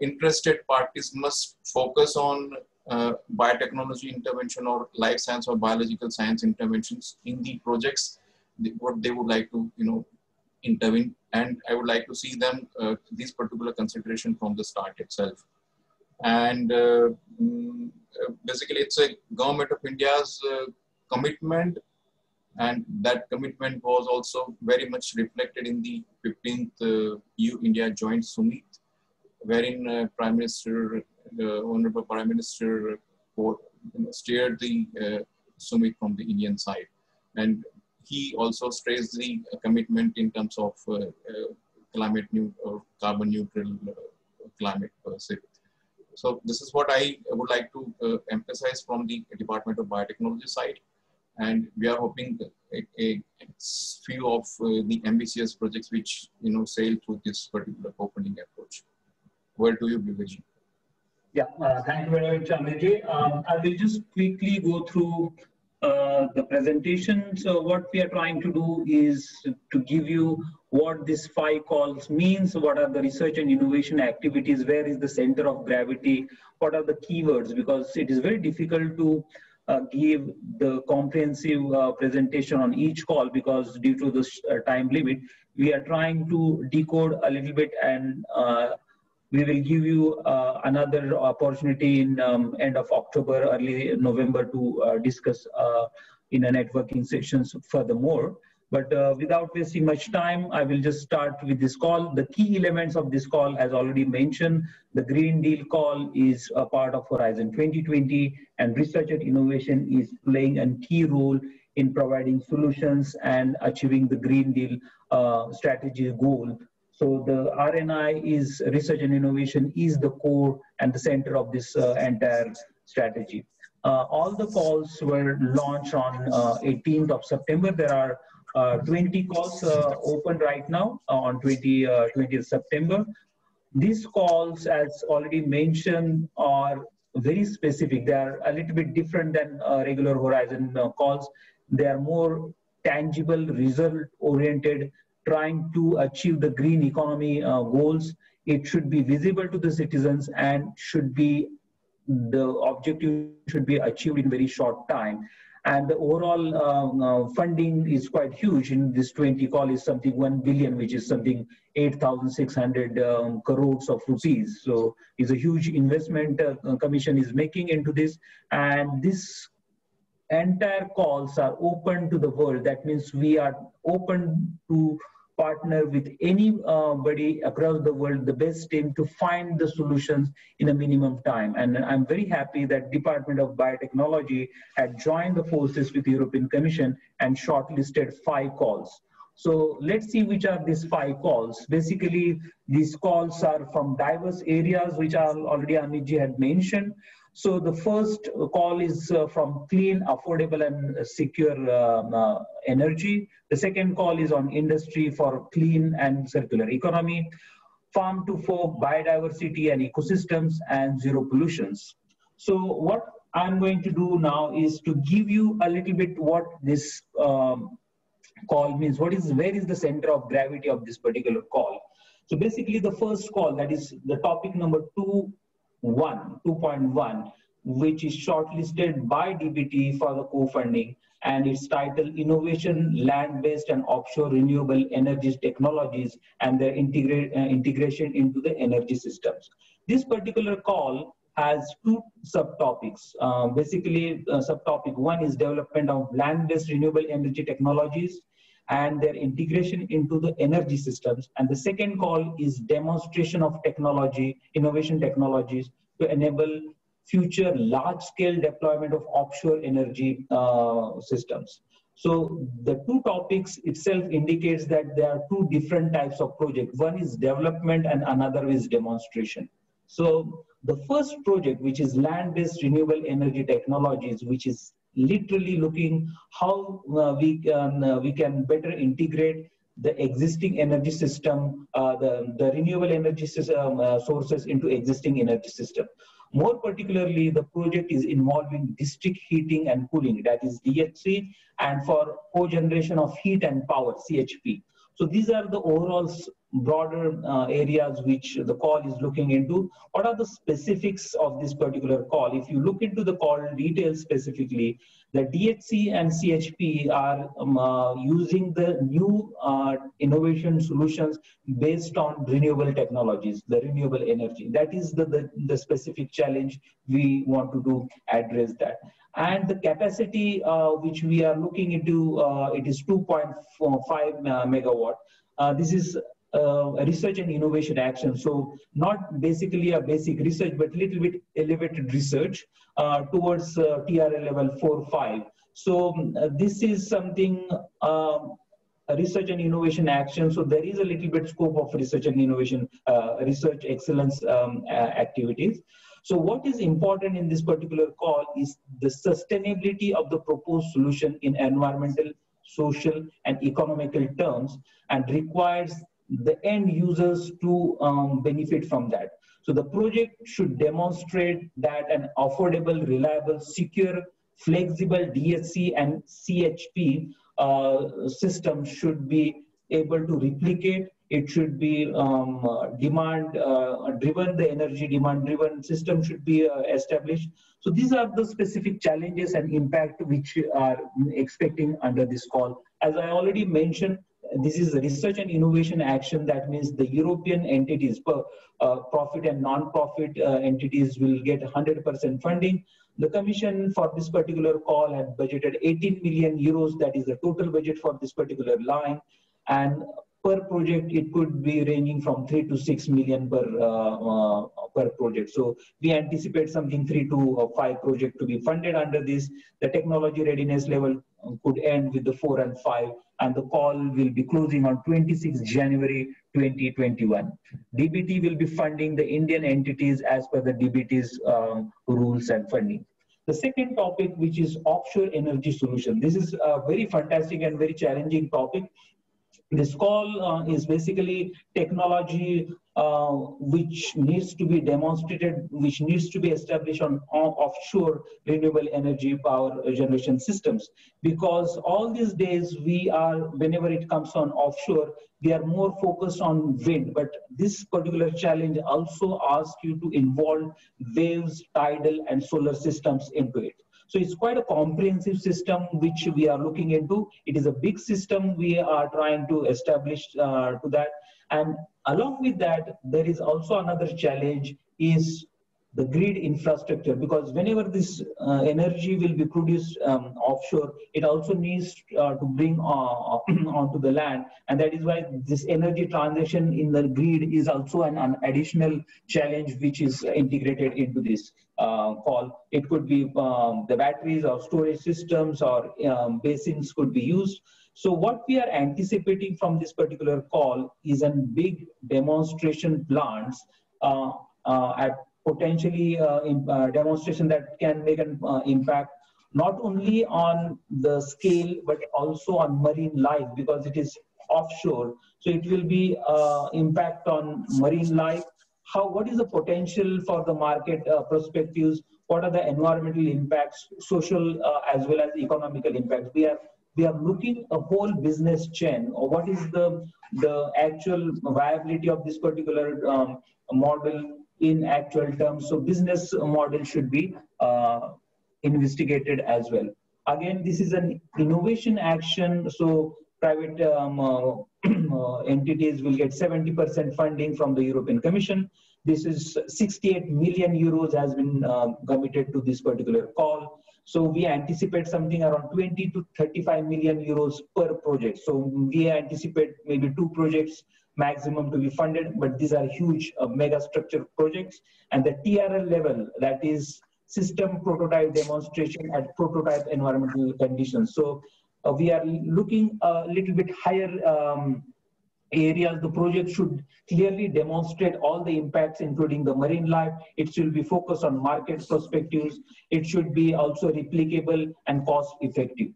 interested parties must focus on biotechnology intervention or life science or biological science interventions in the projects what they would like to intervene, and I would like to see them this particular consideration from the start itself. And basically it's a Government of India's commitment, and that commitment was also very much reflected in the 15th EU-India Joint Summit, wherein Prime Minister, Honorable Prime Minister steered the summit from the Indian side. And he also stressed the commitment in terms of climate or carbon neutral climate per se. So this is what I would like to emphasize from the Department of Biotechnology side. And we are hoping a few of the ambitious projects which sail through this particular opening approach. Where do you begin? Yeah, thank you very much, Amitji. I will just quickly go through the presentation. So what we are trying to do is to give you what these 5 calls means, what are the research and innovation activities, where is the center of gravity, what are the keywords, because it is very difficult to give the comprehensive presentation on each call, because due to the time limit, we are trying to decode a little bit, and we will give you another opportunity in end of October, early November to discuss in a networking sessions furthermore. But without wasting much time, I will just start with this call. The key elements of this call, as already mentioned, the Green Deal call is a part of Horizon 2020, and research and innovation is playing a key role in providing solutions and achieving the Green Deal strategy goal. So the RNI is research and innovation is the core and the center of this entire strategy. All the calls were launched on 18th of September. There are 20 calls open right now on 20th September. These calls, as already mentioned, are very specific. They are a little bit different than regular Horizon calls. They are more tangible, result-oriented, trying to achieve the green economy goals. It should be visible to the citizens, and the objective should be achieved in very short time. And the overall funding is quite huge. In this 20 call is something 1 billion, which is something 8,600 crores of rupees. So it's a huge investment Commission is making into this. And this entire calls are open to the world. That means we are open to partner with anybody across the world, the best team, to find the solutions in a minimum time. And I'm very happy that Department of Biotechnology had joined the forces with the European Commission and shortlisted 5 calls. So let's see which are these 5 calls. Basically, these calls are from diverse areas, which already Amitji had mentioned. So the first call is from clean, affordable, and secure energy. The second call is on industry for clean and circular economy, farm to fork, biodiversity and ecosystems, and zero pollutions. So what I'm going to do now is to give you a little bit what this call means. Where is the center of gravity of this particular call? So basically the first call, that is the topic number 2.1, which is shortlisted by DBT for the co-funding, and it's titled Innovation, Land-Based and Offshore Renewable Energy Technologies and their integration into the energy systems. This particular call has two subtopics. Subtopic one is development of land-based renewable energy technologies and their integration into the energy systems. And the second call is demonstration of technology, innovation technologies to enable future large-scale deployment of offshore energy systems. So the two topics itself indicates that there are two different types of project. One is development and another is demonstration. So the first project, which is land-based renewable energy technologies, which is literally looking how we can better integrate the existing energy system, the renewable energy system, sources into existing energy system. More particularly, the project is involving district heating and cooling, that is DHC, and for cogeneration of heat and power, CHP. So these are the overall broader areas which the call is looking into. What are the specifics of this particular call? If you look into the call details specifically, the DHC and CHP are using the new innovation solutions based on renewable technologies, the renewable energy. That is the specific challenge we want to address that. And the capacity which we are looking into, it is 2.5 megawatt. This is research and innovation action. So not basically a basic research, but little bit elevated research towards TRL level 4-5. So this is something research and innovation action. So there is a little bit scope of research and innovation, research excellence activities. So what is important in this particular call is the sustainability of the proposed solution in environmental, social, and economical terms, and requires the end users to benefit from that. So the project should demonstrate that an affordable, reliable, secure, flexible DHC and CHP system should be able to replicate. It should be demand-driven, the energy demand-driven system should be established. So these are the specific challenges and impact which are expecting under this call. As I already mentioned, this is a research and innovation action. That means the European entities, profit and non-profit entities will get 100% funding. The Commission for this particular call had budgeted 18 million euros. That is the total budget for this particular line. And per project, it could be ranging from 3 to 6 million per project. So we anticipate something 3 to 5 projects to be funded under this. The technology readiness level could end with the 4 and 5, and the call will be closing on 26 January 2021. DBT will be funding the Indian entities as per the DBT's rules and funding. The second topic, which is offshore energy solution. This is a very fantastic and very challenging topic. This call is basically technology which needs to be demonstrated, which needs to be established on offshore renewable energy power generation systems. Because all these days we are, whenever it comes on offshore, we are more focused on wind. But this particular challenge also asks you to involve waves, tidal, and solar systems into it. So it's quite a comprehensive system which we are looking into. It is a big system we are trying to establish to that. And along with that, there is also another challenge is the grid infrastructure, because whenever this energy will be produced offshore, it also needs to bring onto the land. And that is why this energy transition in the grid is also an additional challenge which is integrated into this call. It could be the batteries or storage systems or basins could be used. So what we are anticipating from this particular call is a big demonstration plants at potentially demonstration that can make an impact not only on the scale but also on marine life, because it is offshore. So it will be impact on marine life. What is the potential for the market perspectives? What are the environmental impacts, social as well as economical impacts? We are looking a whole business chain, or what is the actual viability of this particular model in actual terms. So business model should be investigated as well. Again, this is an innovation action, so private entities will get 70% funding from the European Commission. This is 68 million euros has been committed to this particular call. So we anticipate something around 20 to 35 million euros per project. So we anticipate maybe 2 projects maximum to be funded, but these are huge mega structure projects. And the TRL level, that is system prototype demonstration at prototype environmental conditions. So we are looking a little bit higher areas. The project should clearly demonstrate all the impacts, including the marine life. It should be focused on market perspectives. It should be also replicable and cost effective.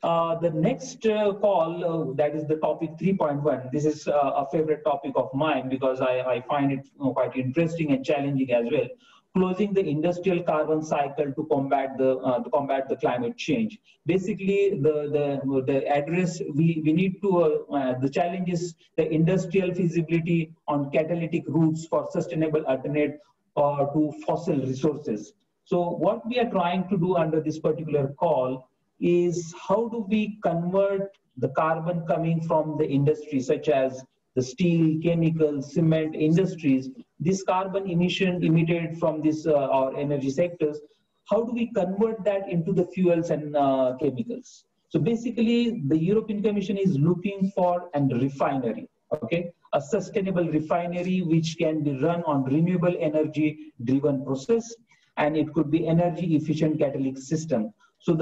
The next call, that is the topic 3.1. This is a favorite topic of mine because I find it quite interesting and challenging as well. Closing the industrial carbon cycle to combat the climate change. Basically, the address we need to the challenge is the industrial feasibility on catalytic routes for sustainable alternate to fossil resources. So what we are trying to do under this particular call is how do we convert the carbon coming from the industry, such as the steel, chemical, cement industries, this carbon emission emitted from this our energy sectors, how do we convert that into the fuels and chemicals? So basically, the European Commission is looking for a refinery, okay? A sustainable refinery which can be run on renewable energy driven process, and it could be energy efficient catalytic system. So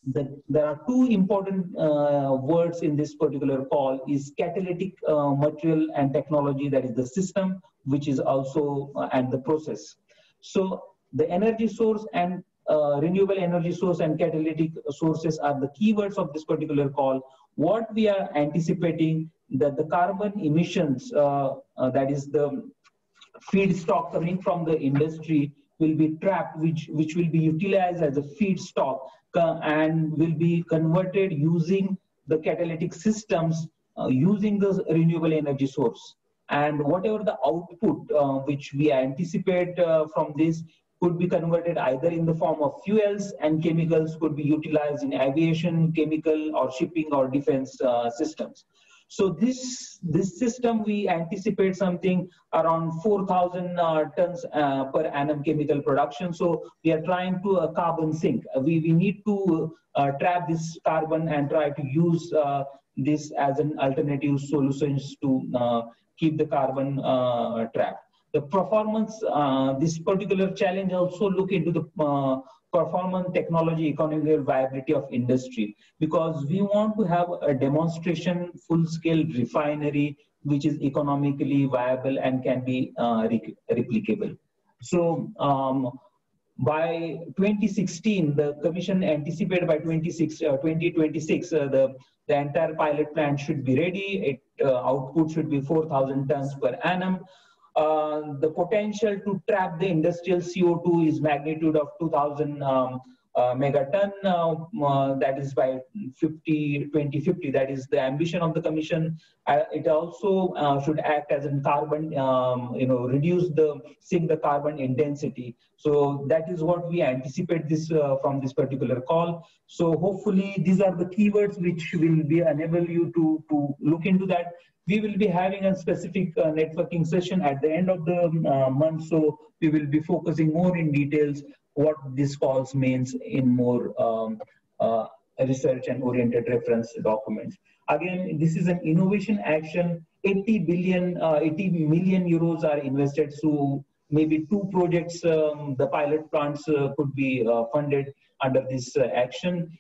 there are 2 important words in this particular call is catalytic material and technology, that is the system, which is also and the process. So the energy source and renewable energy source and catalytic sources are the keywords of this particular call. What we are anticipating that the carbon emissions, that is the feedstock coming from the industry, will be trapped, which will be utilized as a feedstock and will be converted using the catalytic systems using the renewable energy source. And whatever the output which we anticipate from this could be converted either in the form of fuels, and chemicals could be utilized in aviation, chemical or shipping or defense systems. So this system, we anticipate something around 4,000 tons per annum chemical production. So we are trying to carbon sink. We need to trap this carbon and try to use this as an alternative solutions to keep the carbon trapped. The performance, this particular challenge also look into the performance, technology, economic viability of industry, because we want to have a demonstration full-scale refinery which is economically viable and can be replicable. So by 2016, the Commission anticipated by 2026, the entire pilot plant should be ready. Output should be 4,000 tons per annum. The potential to trap the industrial CO2 is magnitude of 2,000 megaton. That is by 2050. That is the ambition of the Commission. It also should act as a carbon, sink the carbon intensity. So that is what we anticipate this from this particular call. So hopefully these are the keywords which will be enable you to look into that. We will be having a specific networking session at the end of the month, so we will be focusing more in details what this calls means in more research and oriented reference documents. Again, this is an innovation action. 80 million euros are invested, so maybe 2 projects, the pilot plants could be funded under this action.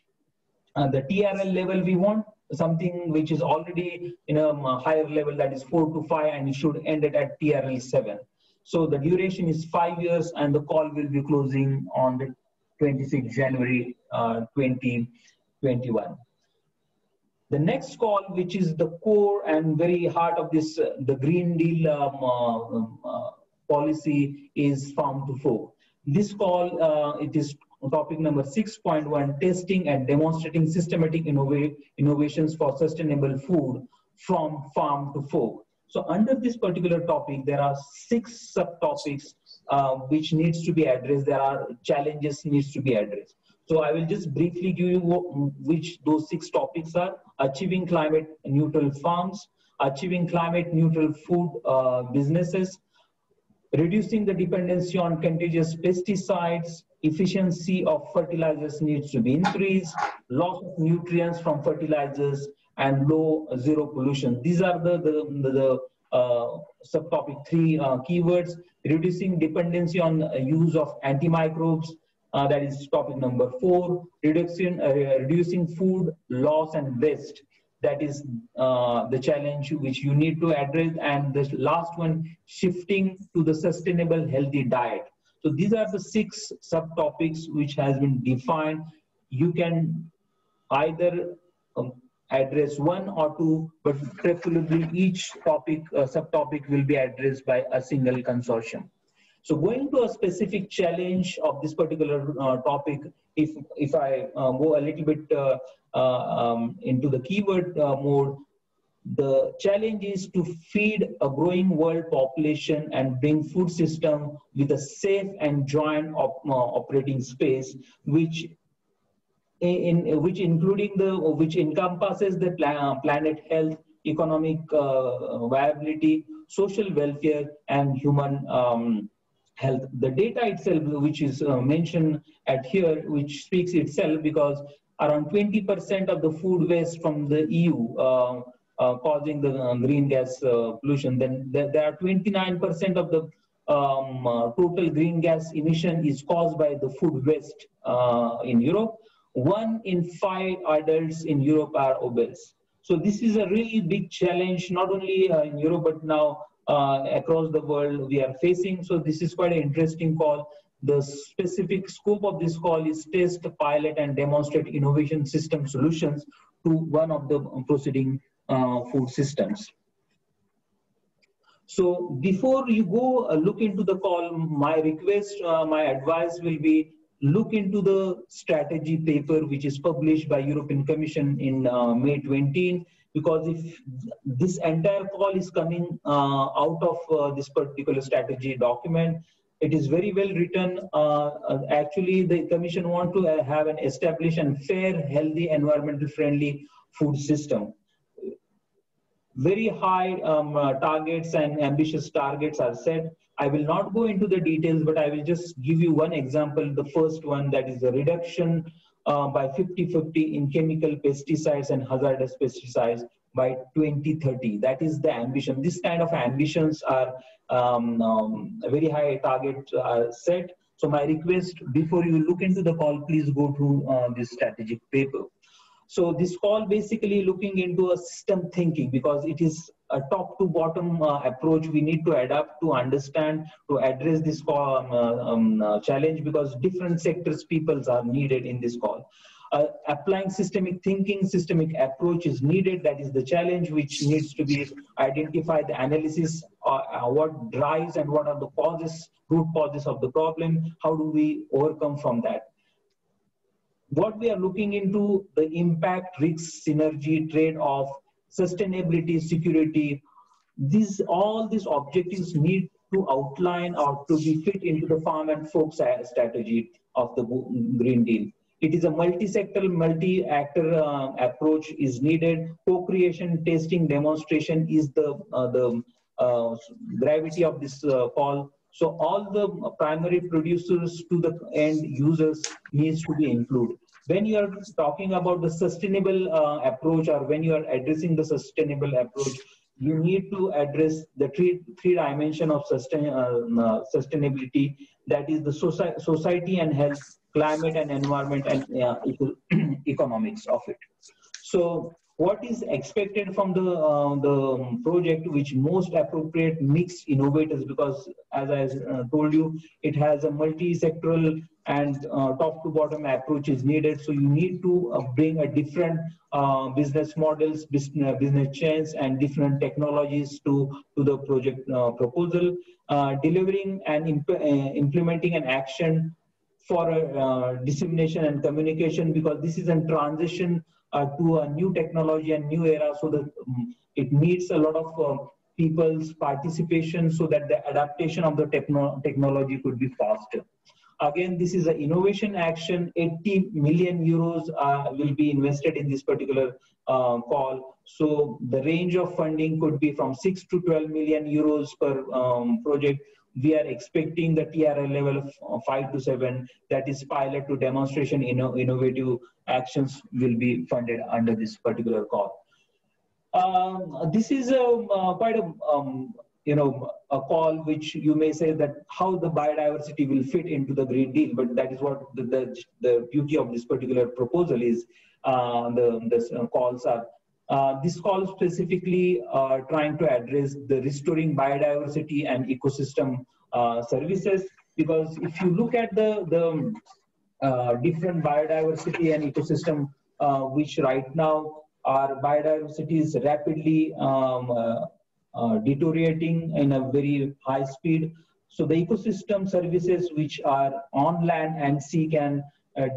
The TRL level, we want something which is already in a higher level, that is 4 to 5, and it should end at TRL 7. So the duration is 5 years, and the call will be closing on the 26th January 2021. The next call, which is the core and very heart of this, the Green Deal policy, is farm to fork. This call, it is topic number 6.1, testing and demonstrating systematic innovations for sustainable food from farm to fork. So under this particular topic, there are 6 subtopics which needs to be addressed. There are challenges needs to be addressed. So I will just briefly give you which those 6 topics are: achieving climate neutral farms, achieving climate neutral food businesses, reducing the dependency on contagious pesticides, efficiency of fertilizers needs to be increased, loss of nutrients from fertilizers, and zero pollution. These are the subtopic 3 keywords. Reducing dependency on use of antimicrobes, that is topic number 4. Reducing food loss and waste, that is the challenge which you need to address. And the last one, shifting to the sustainable healthy diet. So these are the 6 subtopics which has been defined. You can either address 1 or 2, but preferably each topic, subtopic will be addressed by a single consortium. So going to a specific challenge of this particular topic, if I go a little bit into the keyword mode, the challenge is to feed a growing world population and bring food system with a safe and joint operating space, which encompasses the planet health, economic viability, social welfare, and human health. The data itself, which is mentioned at here, which speaks itself, because around 20% of the food waste from the EU causing the green gas pollution. Then there are 29% of the total green gas emission is caused by the food waste in Europe. 1 in 5 adults in Europe are obese. So this is a really big challenge, not only in Europe, but now across the world we are facing. So this is quite an interesting call. The specific scope of this call is test, pilot, and demonstrate innovation system solutions to one of the proceeding food systems. So before you go look into the call, my request, my advice will be, look into the strategy paper which is published by European Commission in May 20, because if this entire call is coming out of this particular strategy document, it is very well written. Actually, the Commission want to have an established and fair, healthy, environmental friendly food system. Very high targets and ambitious targets are set. I will not go into the details, but I will just give you one example. The first one, that is the reduction by 50-50 in chemical pesticides and hazardous pesticides by 2030. That is the ambition. This kind of ambitions are very high targets are set. So my request, before you look into the call, please go through this strategic paper. So this call basically looking into a system thinking, because it is a top to bottom approach we need to adapt to understand, to address this challenge, because different sectors peoples are needed in this call. Applying systemic thinking, systemic approach is needed. That is the challenge which needs to be identified, the analysis, what drives and what are the causes, root causes of the problem, how do we overcome from that. What we are looking into, the impact, risk, synergy, trade-off, sustainability, security, all these objectives need to outline or to be fit into the farm and folk strategy of the Green Deal. It is a multi-sector, multi-actor approach is needed. Co-creation, testing, demonstration is the gravity of this call. So all the primary producers to the end users needs to be included. When you are talking about the sustainable approach, or when you are addressing the sustainable approach, you need to address the three dimension of sustainability. That is the society and health, climate and environment, and economics of it. So what is expected from the project, which most appropriate mixed innovators, because as I told you, it has a multi-sectoral and top to bottom approach is needed. So you need to bring a different business models, business chains, and different technologies to the project proposal, delivering and implementing an action for dissemination and communication, because this is a transition to a new technology and new era, so that it needs a lot of people's participation so that the adaptation of the technology could be faster. Again, this is an innovation action. 80 million euros will be invested in this particular call. So the range of funding could be from 6 to 12 million euros per project. We are expecting the TRL level of 5 to 7, that is pilot to demonstration innovative actions will be funded under this particular call. This is quite a a call which you may say that how the biodiversity will fit into the Green Deal, but that is what the beauty of this particular proposal is. The calls are. This call specifically trying to address the restoring biodiversity and ecosystem services, because if you look at the different biodiversity and ecosystem, which right now our biodiversity is rapidly deteriorating in a very high speed. So the ecosystem services which are on land and sea can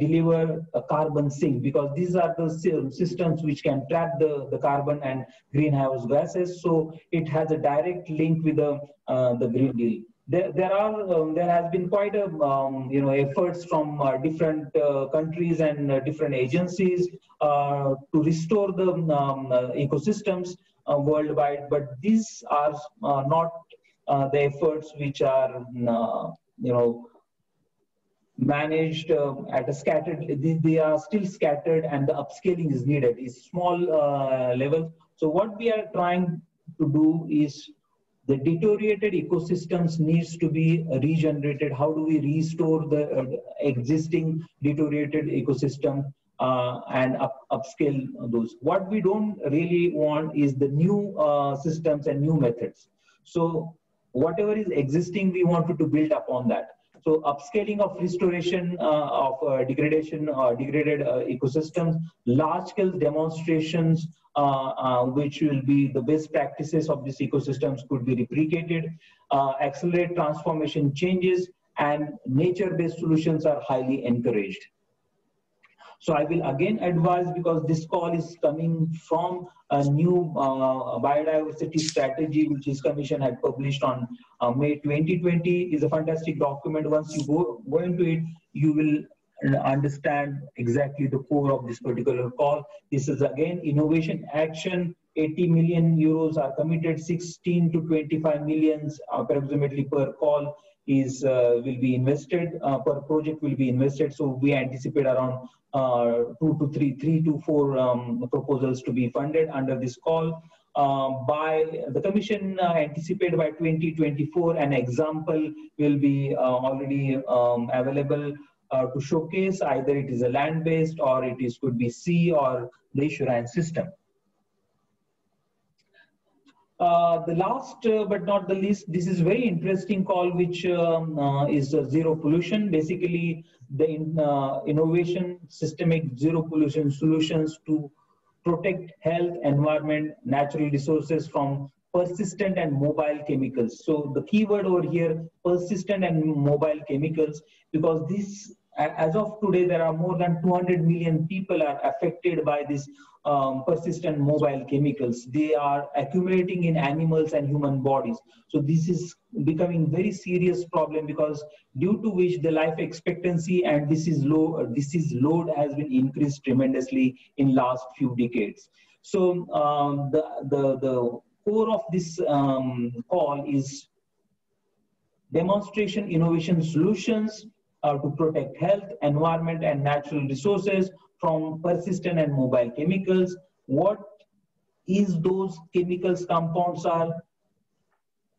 deliver a carbon sink, because these are the systems which can trap the carbon and greenhouse gases. So it has a direct link with the Green Deal. There has been quite a efforts from different countries and different agencies to restore the ecosystems worldwide, but these are not the efforts which are managed at a scattered. They are still scattered, and the upscaling is needed. It's small level. So what we are trying to do is, the deteriorated ecosystems needs to be regenerated. How do we restore the existing deteriorated ecosystem and upscale those? What we don't really want is the new systems and new methods. So whatever is existing, we wanted to build upon that. So upscaling of restoration of degraded ecosystems, large-scale demonstrations, which will be the best practices of these ecosystems could be replicated, accelerate transformation changes, and nature-based solutions are highly encouraged. So I will again advise, because this call is coming from a new biodiversity strategy, which this commission had published on May 2020. Is a fantastic document. Once you go into it, you will understand exactly the core of this particular call. This is again innovation action. 80 million euros are committed. 16 to 25 millions approximately per call is will be invested, per project will be invested. So we anticipate around 3 to 4 proposals to be funded under this call. By the commission anticipate by 2024, an example will be already available to showcase. Either it is a land-based, or it is could be sea or the assurance system. The last but not the least, this is very interesting call, which is zero pollution. Basically, the innovation, systemic zero pollution solutions to protect health, environment, natural resources from persistent and mobile chemicals. So the keyword over here, persistent and mobile chemicals, because this, as of today, there are more than 200 million people are affected by this persistent mobile chemicals. They are accumulating in animals and human bodies. So this is becoming very serious problem, because due to which the life expectancy and disease load has been increased tremendously in last few decades. So the core of this call is demonstration innovation solutions to protect health, environment, and natural resources from persistent and mobile chemicals. What is those chemicals? Compounds are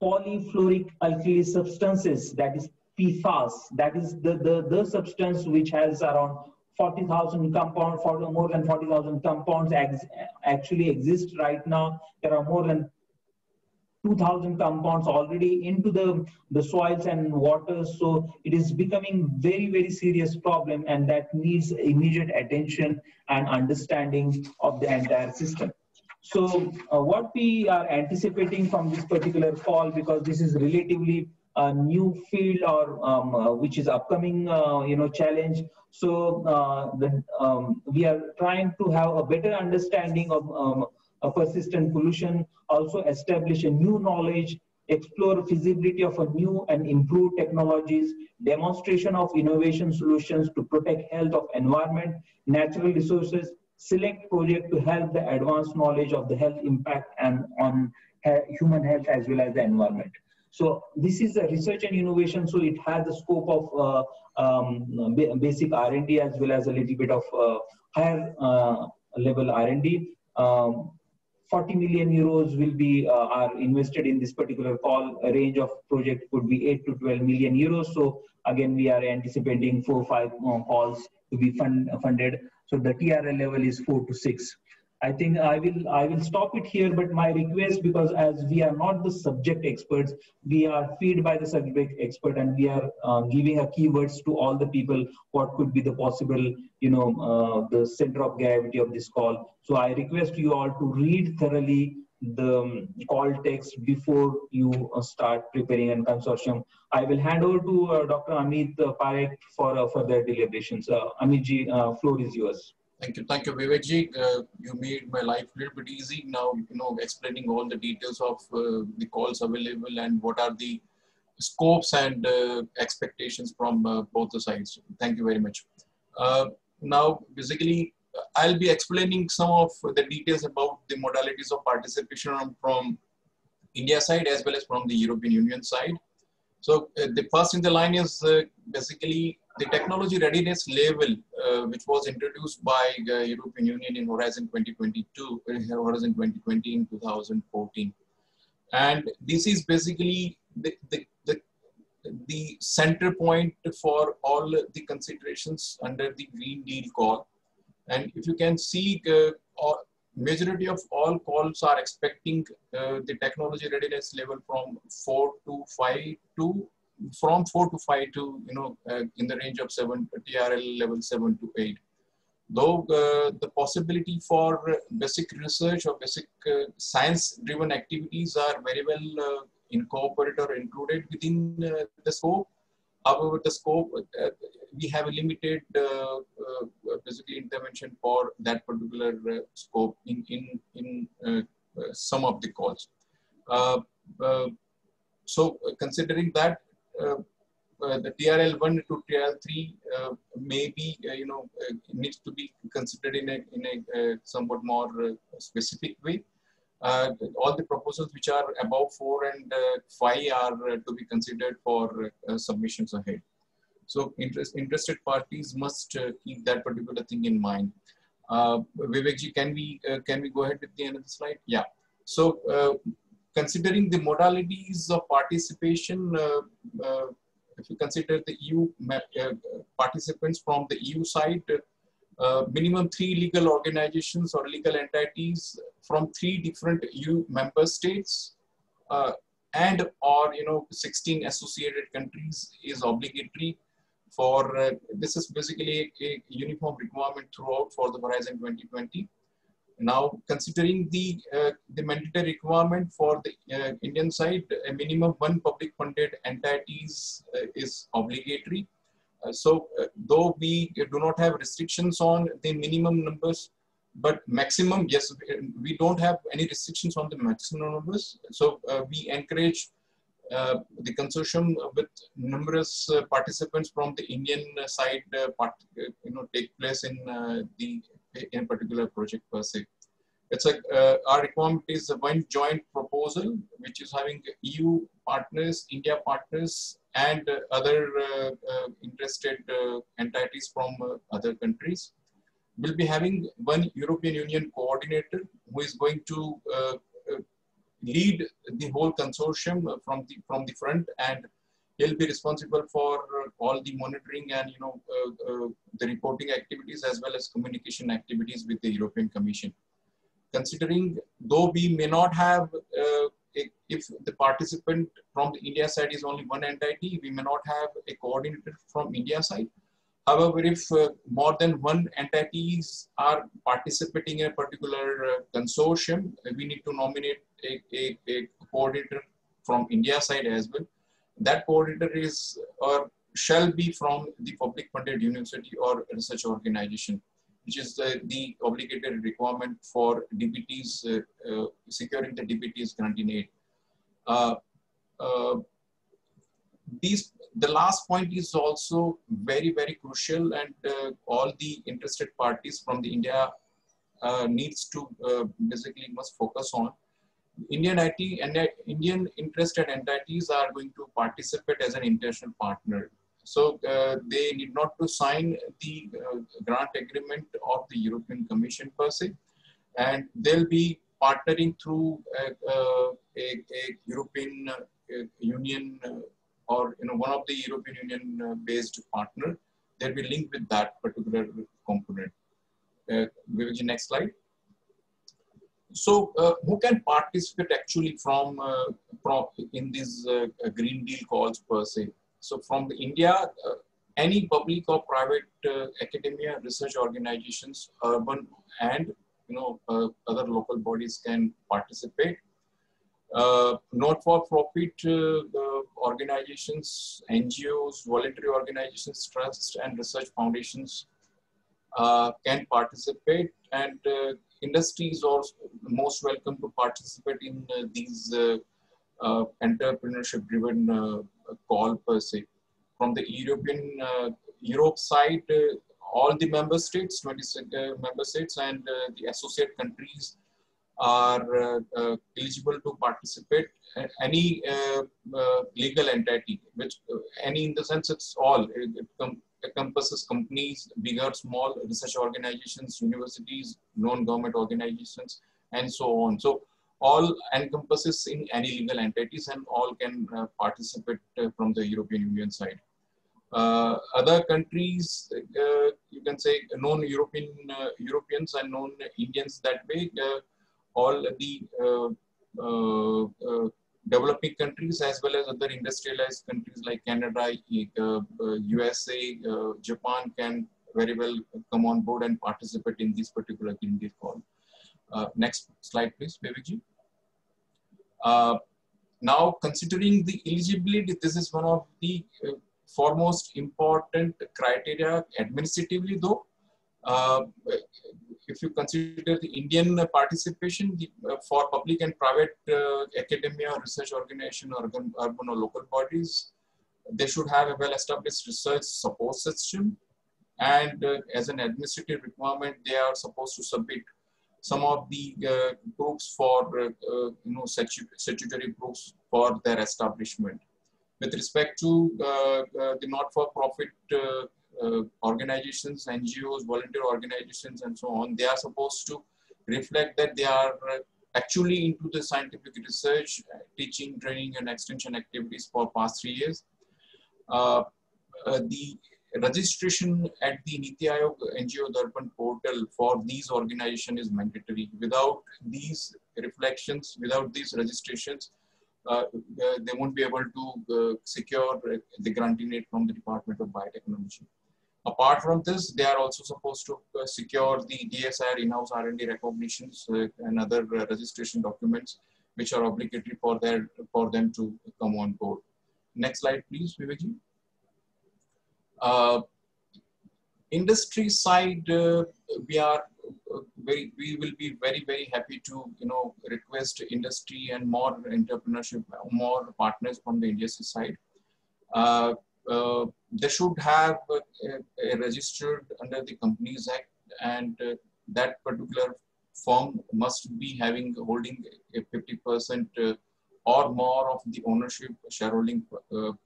polyfluoric alkali substances, that is PFAS. That is the substance which has around 40,000 compounds, more than 40,000 compounds actually exist right now. There are more than 2,000 compounds already into the soils and waters. So it is becoming very, very serious problem, and that needs immediate attention and understanding of the entire system. So what we are anticipating from this particular call, because this is relatively a new field or which is upcoming challenge. So we are trying to have a better understanding of persistent pollution, also establish a new knowledge explore feasibility of a new and improved technologies, demonstration of innovation solutions to protect health of environment, natural resources, select project to help the advanced knowledge of the health impact and on human health as well as the environment. So this is a research and innovation, so it has the scope of basic R&D as well as a little bit of higher level R&D. 40 million euros will be are invested in this particular call. A range of project could be 8 to 12 million euros. So again, we are anticipating 4 or 5 more calls to be funded. So the TRL level is 4 to 6. I think I will stop it here, but my request, because as we are not the subject experts, we are feed by the subject expert, and we are giving a keywords to all the people what could be the possible, the center of gravity of this call. So I request you all to read thoroughly the call text before you start preparing a consortium. I will hand over to Dr. Amit Parekh for further deliberations. Amit ji, floor is yours. Thank you, Vivekji. You made my life a little bit easy now, explaining all the details of the calls available and what are the scopes and expectations from both the sides. Thank you very much. Now, basically, I'll be explaining some of the details about the modalities of participation from India side as well as from the European Union side. So the first in the line is basically the technology readiness level, which was introduced by the European Union in Horizon 2022, Horizon 2020 in 2014. And this is basically the center point for all the considerations under the Green Deal call. And if you can see, majority of all calls are expecting the technology readiness level from 4 to 5 to in the range of 7 TRL level 7 to 8. Though the possibility for basic research or basic science-driven activities are very well incorporated or included within the scope. However, the scope, we have a limited basically intervention for that particular scope in some of the calls. So considering that, the TRL 1 to TRL 3 maybe needs to be considered in a somewhat more specific way. All the proposals which are above 4 and 5 are to be considered for submissions ahead. So interested parties must keep that particular thing in mind. Vivekji, can we go ahead with the end of the slide? Yeah. So considering the modalities of participation, if you consider the EU participants from the EU side, minimum 3 legal organizations or legal entities from 3 different EU member states and or 16 associated countries is obligatory for this is basically a uniform requirement throughout for the Horizon 2020. Now, considering the mandatory requirement for the Indian side, a minimum 1 public funded entities is obligatory. So though we do not have restrictions on the minimum numbers, but maximum, yes, we don't have any restrictions on the maximum numbers. So we encourage the consortium with numerous participants from the Indian side take place in a particular project per se. It's like our requirement is one joint proposal, which is having EU partners, India partners, and other interested entities from other countries. We'll be having one European Union coordinator who is going to lead the whole consortium from the front, and he'll be responsible for all the monitoring and the reporting activities as well as communication activities with the European Commission. Considering though we may not have, if the participant from the India side is only one entity, we may not have a coordinator from India side. However, if more than one entities are participating in a particular consortium, we need to nominate a coordinator from India side as well. That coordinator is or shall be from the public funded university or research organization, which is the obligatory requirement for DPTs, securing the DPTs grant in aid. the last point is also very, very crucial, and all the interested parties from the India needs to basically must focus on. Indian interested entities are going to participate as an international partner. So they need not to sign the grant agreement of the European Commission per se, and they'll be partnering through a European Union or one of the European Union based partner. They'll be linked with that particular component. Vivek, next slide. So who can participate actually from in these Green Deal calls per se? So from the India, any public or private academia, research organizations, urban and other local bodies can participate. Not-for-profit organizations, NGOs, voluntary organizations, trusts and research foundations can participate, and industry is also most welcome to participate in these entrepreneurship-driven call per se. From the Europe side, all the member states, 26 member states, and the associate countries are eligible to participate. Any legal entity, which any in the sense it's all, it encompasses companies, big or small, research organizations, universities, non-government organizations, and so on. So all encompasses in any legal entities, and all can participate from the European Union side. Other countries, you can say non-European Europeans and non-Indians that way, all the developing countries as well as other industrialized countries like Canada, USA, Japan can very well come on board and participate in this particular Green Deal call. Next slide, please, Vivek. Now, considering the eligibility, this is one of the foremost important criteria administratively, though. If you consider the Indian participation for public and private academia, research organization, or urban or local bodies, they should have a well-established research support system. And as an administrative requirement, they are supposed to submit some of the proofs for, statutory proofs for their establishment. With respect to the not-for-profit organizations, NGOs, volunteer organizations, and so on, they are supposed to reflect that they are actually into the scientific research, teaching, training, and extension activities for past 3 years. The registration at the NITI Aayog NGO Darpan portal for these organizations is mandatory. Without these reflections, without these registrations, they won't be able to secure the granting aid from the Department of Biotechnology. Apart from this, they are also supposed to secure the DSR in-house R&D recognitions and other registration documents, which are obligatory for them to come on board. Next slide, please, Vivek. Industry side, we will be very, very happy to request industry and more entrepreneurship, more partners from the industry side. They should have a registered under the Companies Act, and that particular firm must be holding a 50% or more of the ownership, shareholding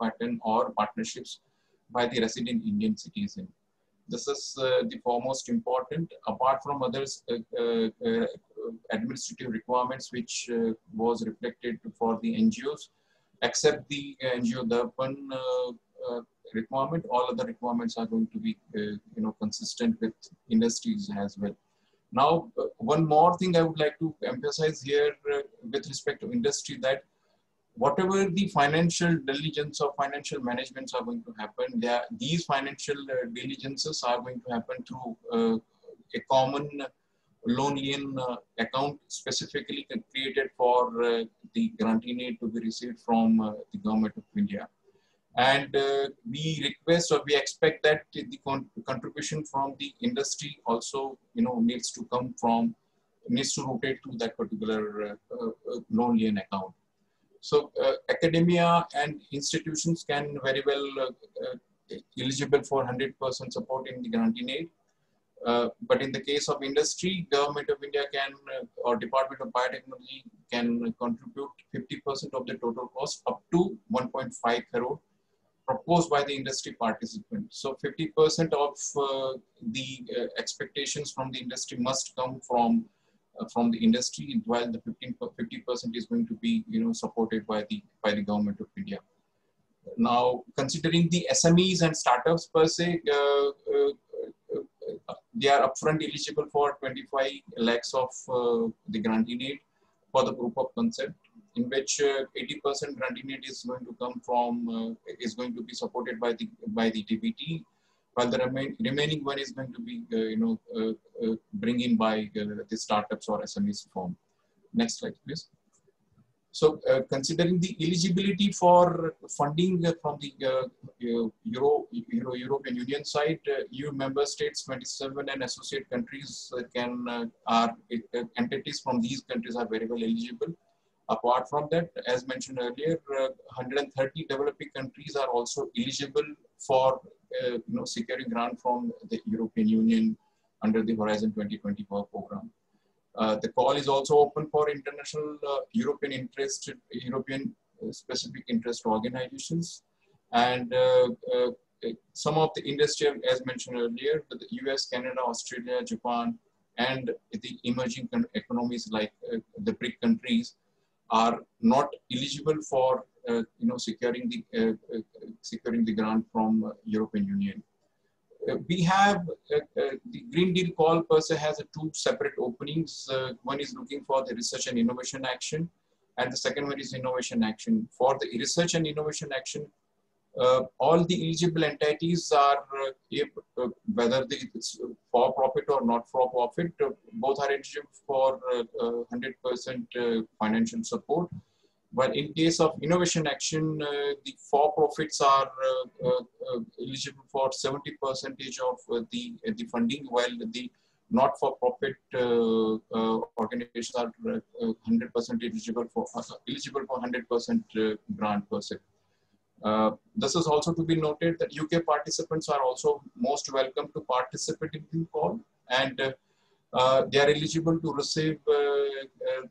pattern or partnerships by the resident Indian citizen. This is the foremost important, apart from others administrative requirements which was reflected for the NGOs. Except the NGO Darpan requirement, all other requirements are going to be consistent with industries as well. Now, one more thing I would like to emphasize here with respect to industry, that whatever the financial diligence or financial managements are going to happen, these financial diligences are going to happen through a common loan lien account specifically created for the granting aid to be received from the Government of India. And we request or we expect that the contribution from the industry also needs to rotate to that particular loan lien account. So academia and institutions can very well eligible for 100% support in the granting aid. But in the case of industry, Government of India can, or Department of Biotechnology can contribute 50% of the total cost up to 1.5 crore proposed by the industry participant. So 50% of the expectations from the industry must come from the industry, while the 50% is going to be, supported by the Government of India. Now, considering the SMEs and startups per se, they are upfront eligible for 25 lakhs of the granting aid for the proof of concept, in which 80% granting aid is going to come from, is going to be supported by the DBT, while the remaining one is going to be, bring in by the startups or SMEs form. Next slide, please. So, considering the eligibility for funding from the European Union side, EU member states 27 and associate countries are entities from these countries are very well eligible. Apart from that, as mentioned earlier, 130 developing countries are also eligible for securing grant from the European Union under the Horizon 2024 program. The call is also open for international European specific interest organizations, and some of the industrial, as mentioned earlier, the US, Canada, Australia, Japan, and the emerging economies like the BRIC countries are not eligible for securing the grant from European Union. We have the Green Deal call per se has two separate openings. One is looking for the research and innovation action, and the second one is innovation action. For the research and innovation action, all the eligible entities are, whether it's for profit or not for profit, both are eligible for 100% financial support. But in case of innovation action, the for-profits are eligible for 70% of the funding, while the not-for-profit organizations are 100% eligible for 100% grant per se. This is also to be noted that UK participants are also most welcome to participate in the call, and they are eligible to receive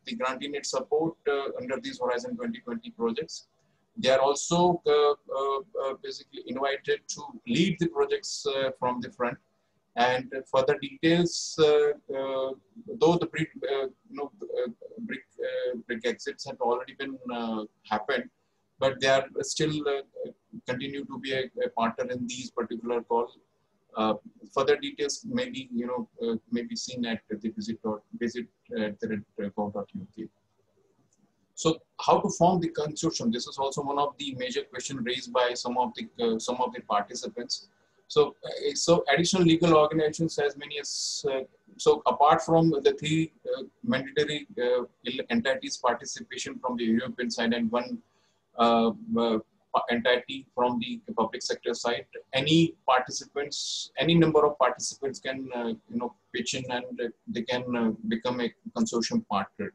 the granting aid support under these Horizon 2020 projects. They are also basically invited to lead the projects from the front. And further details, though the BRIC exits have already been happened, but they are still continue to be a partner in these particular calls. Further details may be seen at the visit@gov.uk. So, how to form the consortium? This is also one of the major questions raised by some of the participants. So additional legal organizations as many as so apart from the three mandatory entities participation from the European side and one entity from the public sector side, any number of participants can pitch in and they can become a consortium partner.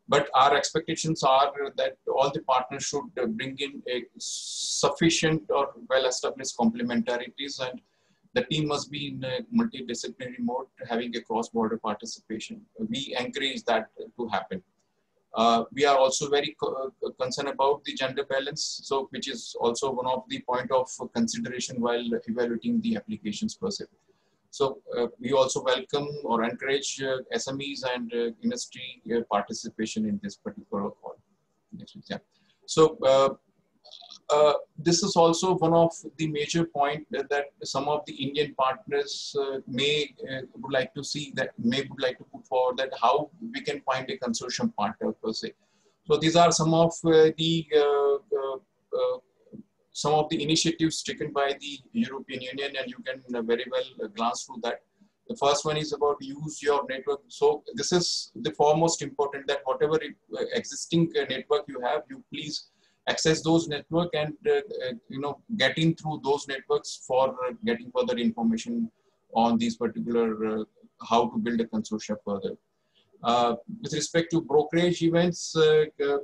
But our expectations are that all the partners should bring in a sufficient or well-established complementarities, and the team must be in a multidisciplinary mode, having a cross-border participation. We encourage that to happen. We are also very concerned about the gender balance, so which is also one of the point of consideration while evaluating the applications per se. So we also welcome or encourage SMEs and industry participation in this particular call. Next week, yeah. So this is also one of the major point that some of the Indian partners would like to see, that would like to put forward, that how we can find a consortium partner per se. So these are some of the initiatives taken by the European Union, and you can very well glance through that. The first one is about use your network. So this is the foremost important, that whatever existing network you have, you please access those network and get in through those networks for getting further information on these particular how to build a consortium further. With respect to brokerage events, the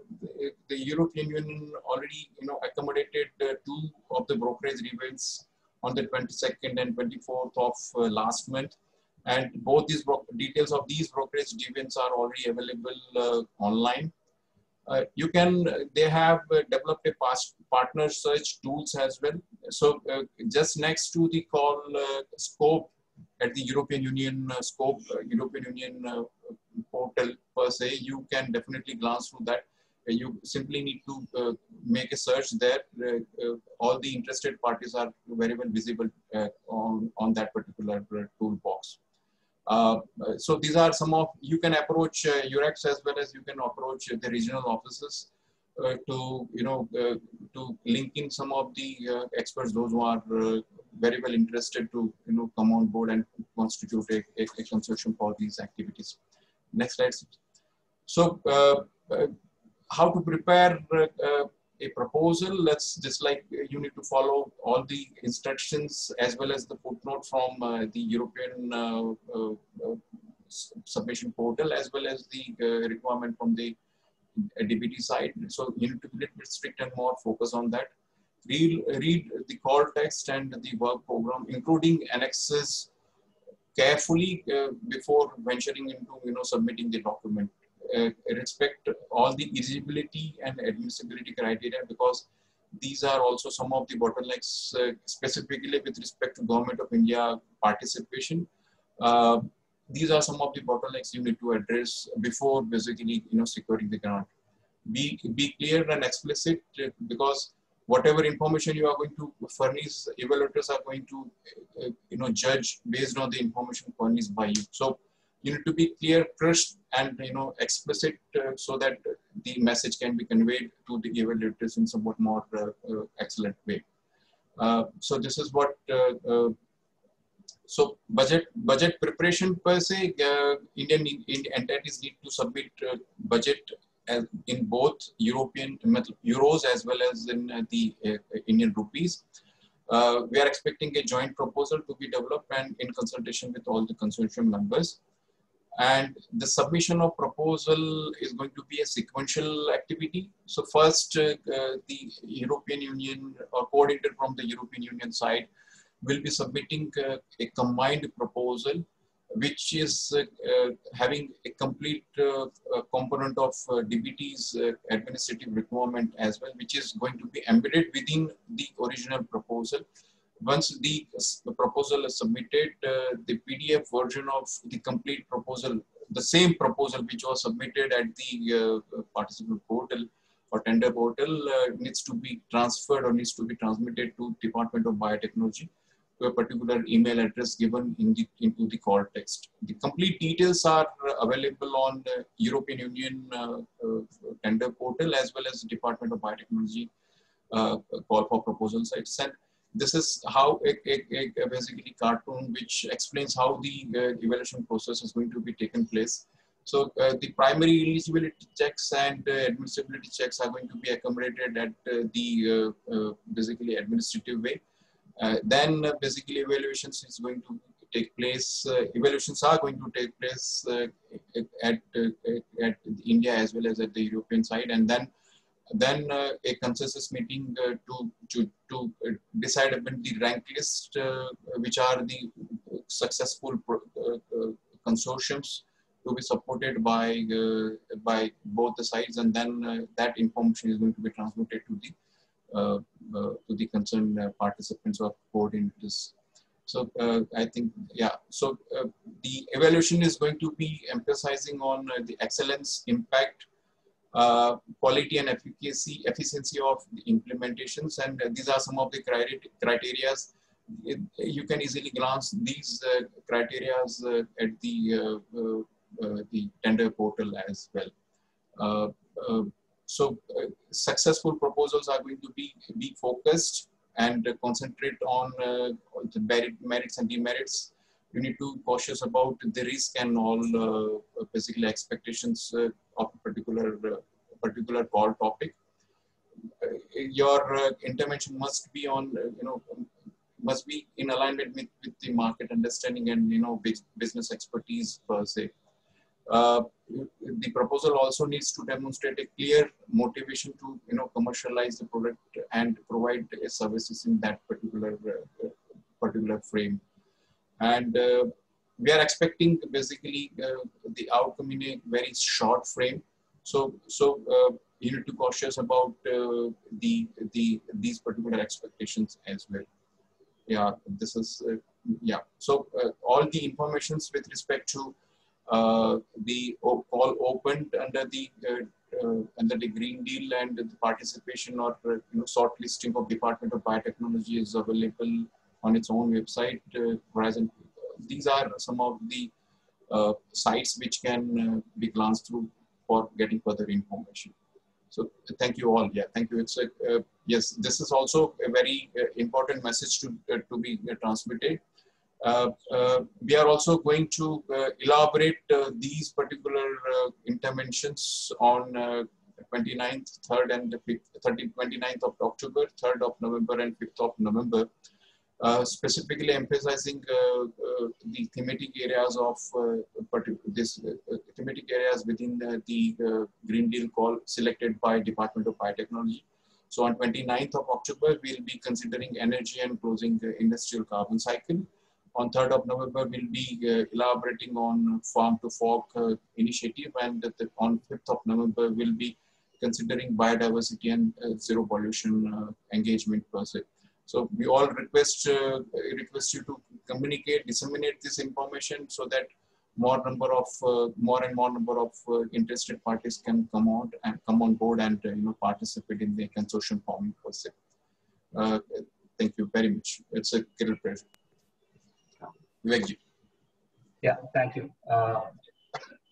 European Union already accommodated 2 of the brokerage events on the 22nd and 24th of last month, and both these details of these brokerage events are already available online. They have developed a partner search tools as well. So just next to the call scope at the European Union European Union portal per se, you can definitely glance through that. You simply need to make a search there. All the interested parties are very well visible on that particular toolbox. So these are some of, you can approach UREX as well as you can approach the regional offices to link in some of the experts, those who are very well interested to come on board and constitute a consortium for these activities. Next slide. So how to prepare a proposal? Just like you need to follow all the instructions as well as the footnote from the European submission portal, as well as the requirement from the DBT side. So you need to be a little bit strict and more focus on that. Read the call text and the work program, including annexes, carefully before venturing into submitting the document. Respect all the eligibility and admissibility criteria, because these are also some of the bottlenecks, specifically with respect to Government of India participation. These are some of the bottlenecks you need to address before basically securing the grant. Be clear and explicit, because whatever information you are going to furnish, evaluators are going to judge based on the information furnished by you. So you need to be clear, crisp, and explicit, so that the message can be conveyed to the evaluators in somewhat more excellent way. So this is what. So budget preparation per se, Indian entities need to submit budget in both European euros as well as in the Indian rupees. We are expecting a joint proposal to be developed and in consultation with all the consortium members. And the submission of proposal is going to be a sequential activity. So first, the European Union or coordinator from the European Union side will be submitting a combined proposal, which is having a complete component of DBT's administrative requirement as well, which is going to be embedded within the original proposal. Once the proposal is submitted, the PDF version of the complete proposal, the same proposal which was submitted at the participant portal or tender portal, needs to be transferred or needs to be transmitted to Department of Biotechnology to a particular email address given into the call text. The complete details are available on the European Union tender portal as well as the Department of Biotechnology call for proposal sites. And this is how a basically cartoon which explains how the evaluation process is going to be taken place. So the primary eligibility checks and admissibility checks are going to be accommodated at the basically administrative way. Then basically evaluations is going to take place. Evaluations are going to take place at India as well as at the European side, and then a consensus meeting to decide upon the rank list, which are the successful consortiums to be supported by both the sides, and then that information is going to be transmitted to the concerned participants or coordinators. So I think, yeah, so the evaluation is going to be emphasizing on the excellence, impact, quality and efficiency of the implementations, and these are some of the criteria. You can easily glance these criteria at the tender portal as well. So successful proposals are going to be focused and concentrate on the merits and demerits. You need to be cautious about the risk and all basically expectations of a particular call topic. Your intervention must be on, must be in alignment with the market understanding and business expertise per se. the proposal also needs to demonstrate a clear motivation to commercialize the product and provide services in that particular frame. And we are expecting basically the outcome in a very short frame. So you need to be cautious about these particular expectations as well. Yeah, this is yeah. So all the informations with respect to the call opened under the Green Deal and the participation or shortlisting of Department of Biotechnology is available on its own website. Horizon. These are some of the sites which can be glanced through for getting further information. So thank you all. Yeah, thank you. It's a yes. This is also a very important message to be transmitted. We are also going to elaborate these particular interventions on 29th, 3rd and 5th, 29th of October, 3rd of November and 5th of November, specifically emphasizing the thematic areas of thematic areas within the Green Deal call selected by Department of Biotechnology. So on 29th of October, we'll be considering energy and closing the industrial carbon cycle. On 3rd of November, we'll be elaborating on farm to fork initiative, and on 5th of November, we'll be considering biodiversity and zero pollution engagement per se. So we all request you to communicate, disseminate this information so that more and more number of interested parties can come on board and participate in the consortium forming per se. Thank you very much. It's a great pleasure. Vivekji. Yeah, thank you.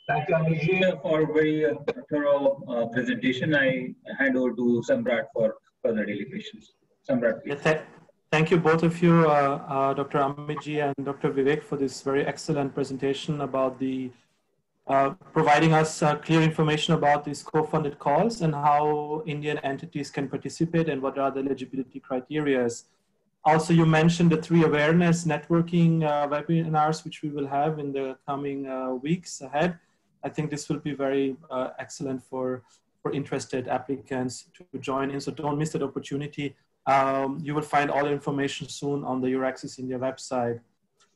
Thank you, Amitji, for a very thorough presentation. I hand over to Samrat for further deliberations. Samrat, please. Thank you, both of you, Dr. Amitji and Dr. Vivek, for this very excellent presentation about the providing us clear information about these co-funded calls and how Indian entities can participate and what are the eligibility criteria. Also, you mentioned the 3 awareness networking webinars, which we will have in the coming weeks ahead. I think this will be very excellent for interested applicants to join in, so don't miss that opportunity. You will find all the information soon on the Euraxis India website.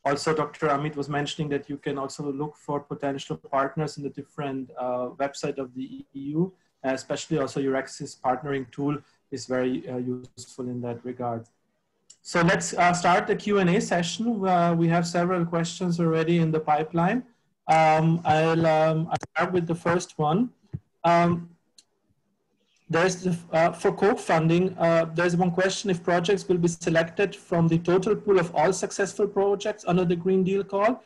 Also, Dr. Amit was mentioning that you can also look for potential partners in the different website of the EU, especially also Euraxis partnering tool is very useful in that regard. So let's start the Q&A session. We have several questions already in the pipeline. I'll start with the first one. There's for co-funding, there's one question: if projects will be selected from the total pool of all successful projects under the Green Deal call,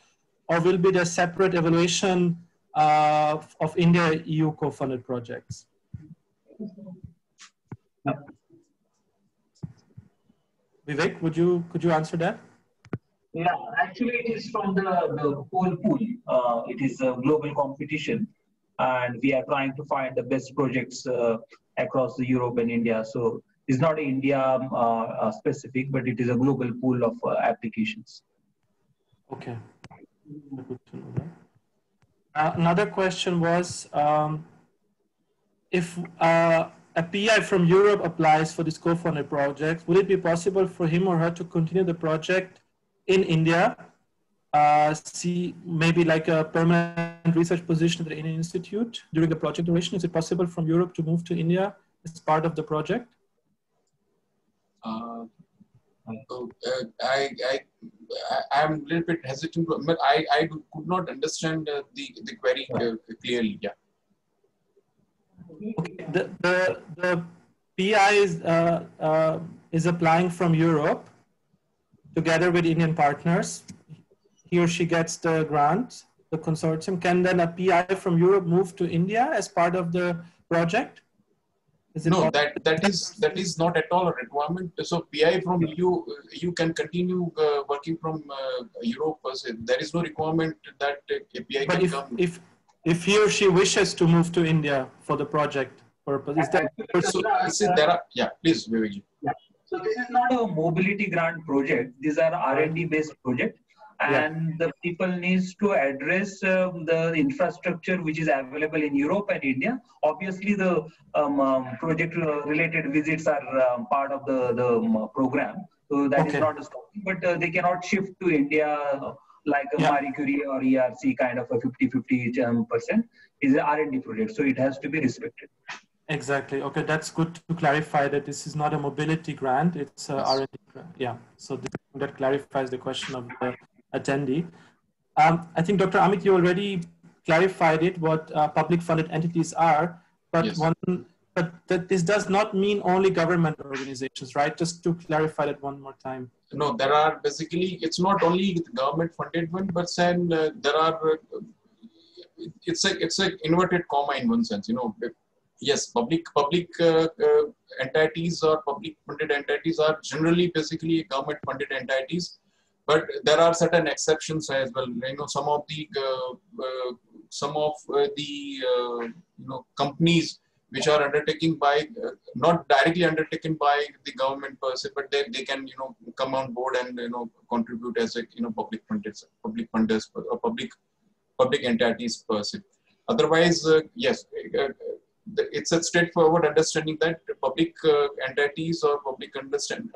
or will be there separate evaluation of India EU co-funded projects? No. Vivek, could you answer that? Yeah, actually it is from the whole pool. It is a global competition, and we are trying to find the best projects across the Europe and India. So it's not India specific, but it is a global pool of applications. Okay. Good to know that. Another question was, if a PI from Europe applies for this co-funded project, would it be possible for him or her to continue the project in India, see maybe like a permanent research position at the Indian Institute during the project duration? Is it possible from Europe to move to India as part of the project? I'm a little bit hesitant, but I could not understand the query clearly. Yeah. Okay. The PI is applying from Europe together with Indian partners. He or she gets the grant, the consortium. Can then a PI from Europe move to India as part of the project? No, that is not at all a requirement. So PI from you can continue working from Europe. There is no requirement that a PI can come. If he or she wishes to move to India for the project purpose, is that yeah, please, Vivek. Yeah. So this is not a mobility grant project. These are R&D based projects, and the people needs to address the infrastructure which is available in Europe and India. Obviously, the project related visits are part of the program, so that is not a stopping, but they cannot shift to India like a Marie Curie or ERC kind of a 50-50% is an R&D project, so it has to be respected. Exactly. Okay, that's good to clarify that this is not a mobility grant, it's a R&D grant. Yeah, so that clarifies the question of the attendee. I think Dr. Amit, you already clarified it, what public funded entities are, but that this does not mean only government organizations, right? Just to clarify that one more time. No, there are basically, it's not only the government funded one, but then there are, it's a inverted comma in one sense, you know. Yes, public entities or public funded entities are generally basically government funded entities, but there are certain exceptions as well. You know, some of the you know, companies which are undertaken by not directly undertaken by the government per se, but they can, you know, come on board and, you know, contribute as a, you know, public funders or public entities per se. Otherwise, yes, it's a straightforward understanding that public entities or public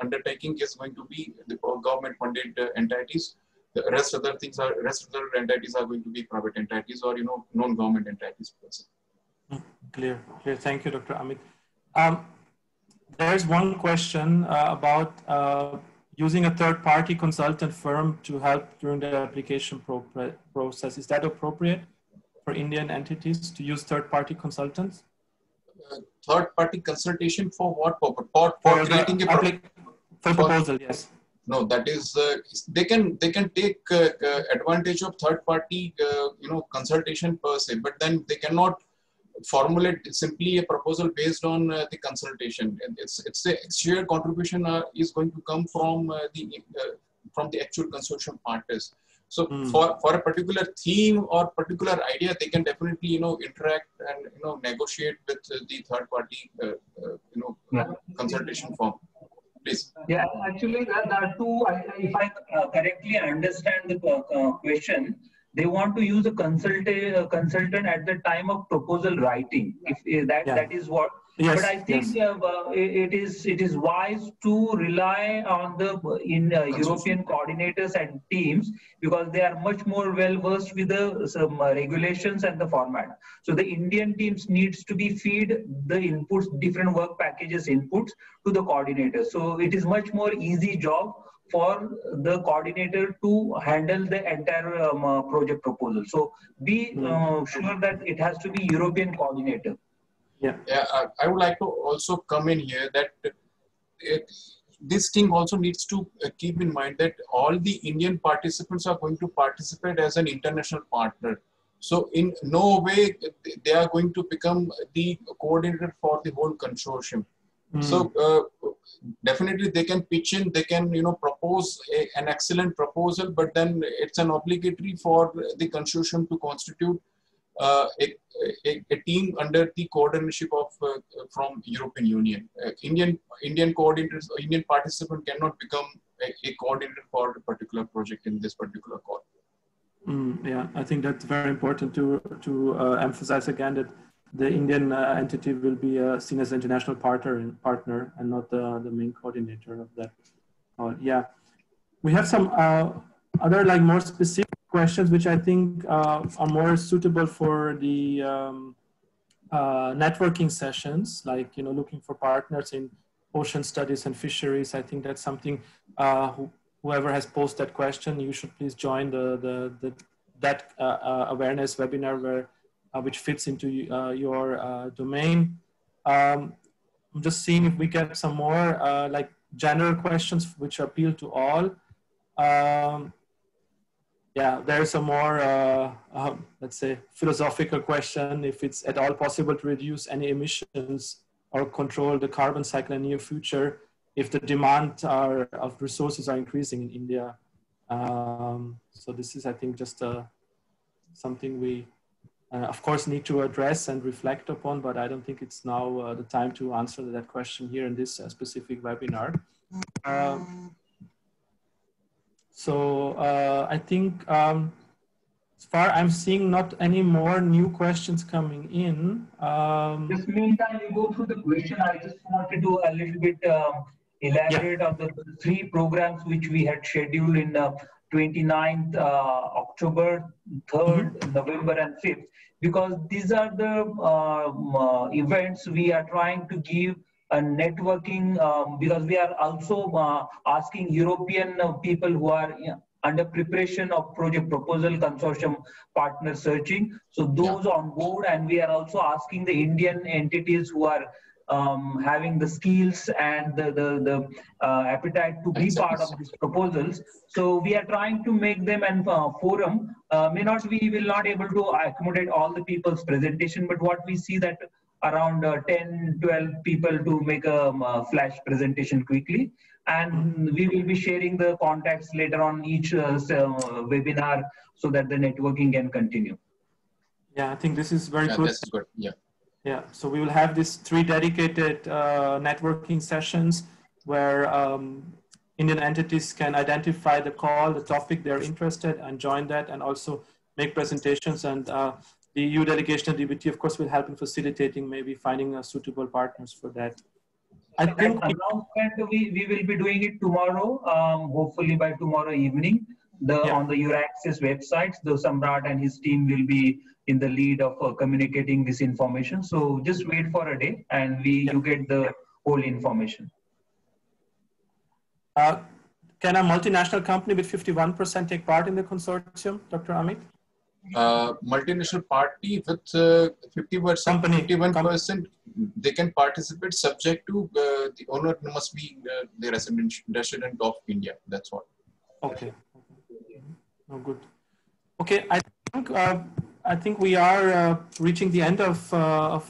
undertaking is going to be the government funded entities. The rest other entities are going to be private entities or, you know, non-government entities per se. Clear. Thank you, Dr. Amit. There's one question about using a third-party consultant firm to help during the application process. Is that appropriate for Indian entities to use third-party consultants? Third-party consultation for what purpose? For creating a proposal, yes. No, that is they can take advantage of third-party you know, consultation per se, but then they cannot formulate simply a proposal based on the consultation. And it's a sheer contribution is going to come from the actual consortium partners. So for a particular theme or particular idea, they can definitely, you know, interact and, you know, negotiate with the third party you know, consultation firm. Please. Yeah, actually there are two. If I correctly understand the question, they want to use a consultant at the time of proposal writing. If that is what. Yes, but I think it is wise to rely on the European coordinators and teams, because they are much more well versed with the regulations and the format. So the Indian teams needs to be feed the inputs, different work packages inputs to the coordinators. So it is much more easy job for the coordinator to handle the entire project proposal. So be sure that it has to be European coordinator. Yeah, I would like to also come in here that this thing also needs to keep in mind that all the Indian participants are going to participate as an international partner. So in no way they are going to become the coordinator for the whole consortium. So definitely they can pitch in, they can, you know, propose an excellent proposal, but then it's an obligatory for the consortium to constitute a team under the coordinatorship of from European Union. Indian coordinators, Indian participant cannot become a coordinator for a particular project in this particular call. Yeah, I think that's very important to emphasize again that the Indian entity will be seen as an international partner and not the main coordinator of that. Yeah, we have some other like more specific questions which I think are more suitable for the networking sessions, like, you know, looking for partners in ocean studies and fisheries. I think that's something whoever has posed that question, you should please join that awareness webinar where which fits into your domain. I'm just seeing if we get some more like general questions which appeal to all. Yeah, there's a more, let's say, philosophical question, if it's at all possible to reduce any emissions or control the carbon cycle in the near future if the demand of resources are increasing in India. So this is, I think, just something we, of course, need to address and reflect upon, but I don't think it's now the time to answer that question here in this specific webinar. So I think as far I'm seeing not any more new questions coming in. Just meantime, you go through the question. I just wanted to a little bit elaborate on the three programs which we had scheduled in 29th October, 3rd November, and 5th, because these are the events we are trying to give a networking, because we are also asking European people who are under preparation of project proposal consortium partner searching. So those on board, and we are also asking the Indian entities who are having the skills and the appetite to be part of these proposals. So we are trying to make them an forum. We will not able to accommodate all the people's presentation, but what we see that around 10, 12 people to make a flash presentation quickly. And we will be sharing the contacts later on each webinar so that the networking can continue. Yeah, I think this is very good. That's good. Yeah. Yeah, so we will have these 3 dedicated networking sessions where Indian entities can identify the call, the topic they're interested and join that, and also make presentations. And the EU delegation and DBT, of course, will help in facilitating, maybe finding suitable partners for that. I think we will be doing it tomorrow, hopefully by tomorrow evening. On the Euraccess website, the Samrat and his team will be in the lead of communicating this information. So just wait for a day and you get the whole information. Can a multinational company with 51% take part in the consortium, Dr. Amit? Multinational party with 51%, they can participate subject to the owner must be the resident of India. That's all. Okay. Oh, good. Okay, I think we are reaching the end of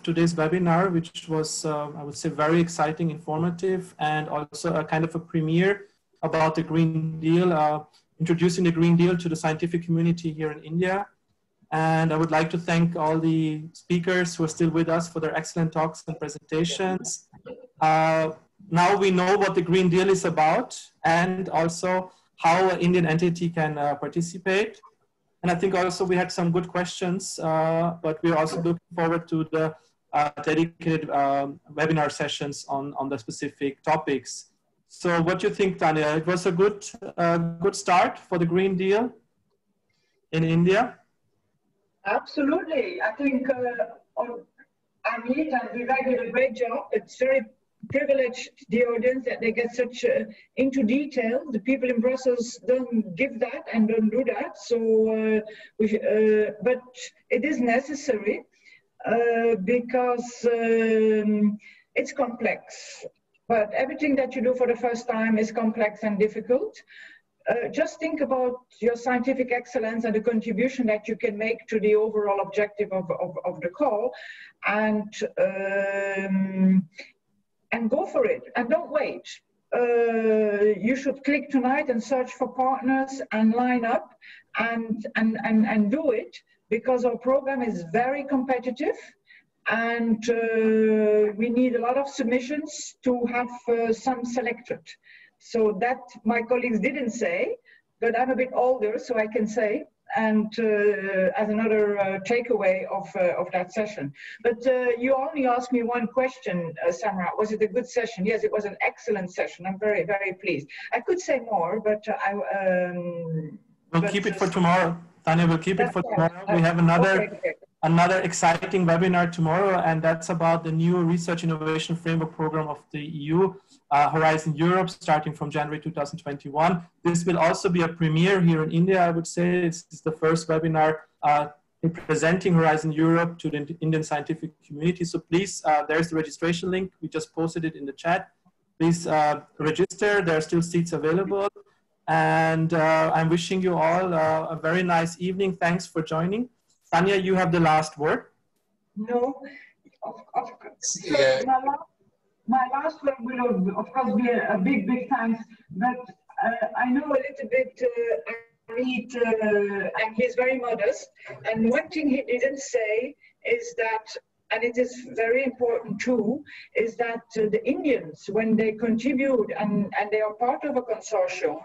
today's webinar, which was, I would say, very exciting, informative, and also a kind of a premiere about the Green Deal, introducing the Green Deal to the scientific community here in India. And I would like to thank all the speakers who are still with us for their excellent talks and presentations. Now we know what the Green Deal is about and also how an Indian entity can participate. And I think also we had some good questions, but we're also looking forward to the dedicated webinar sessions on the specific topics. So what do you think, Tanya? It was a good start for the Green Deal in India? Absolutely. I think Amit and Vivek did a great job. It's very privileged, the audience, that they get such into detail. The people in Brussels don't give that and don't do that. So, but it is necessary because it's complex. But everything that you do for the first time is complex and difficult. Just think about your scientific excellence and the contribution that you can make to the overall objective of the call, and go for it, and don't wait. You should click tonight and search for partners and line up and do it, because our program is very competitive. And we need a lot of submissions to have some selected. So that my colleagues didn't say, but I'm a bit older, so I can say, and as another takeaway of that session. But you only asked me one question, Samrat. Was it a good session? Yes, it was an excellent session. I'm very, very pleased. I could say more, but we'll keep it for tomorrow. Tanya, we'll keep it for tomorrow. We have another exciting webinar tomorrow, and that's about the new Research Innovation Framework Program of the EU, Horizon Europe, starting from January 2021. This will also be a premiere here in India, I would say. It's the first webinar in presenting Horizon Europe to the Indian scientific community. So please, there's the registration link. We just posted it in the chat. Please register. There are still seats available. And I'm wishing you all a very nice evening. Thanks for joining. Tanya, you have the last word. No, of course. So my last word will, of course, be a big thanks. But I know a little bit, and he's very modest. And one thing he didn't say is that, and it is very important too, is that the Indians, when they contribute and they are part of a consortium,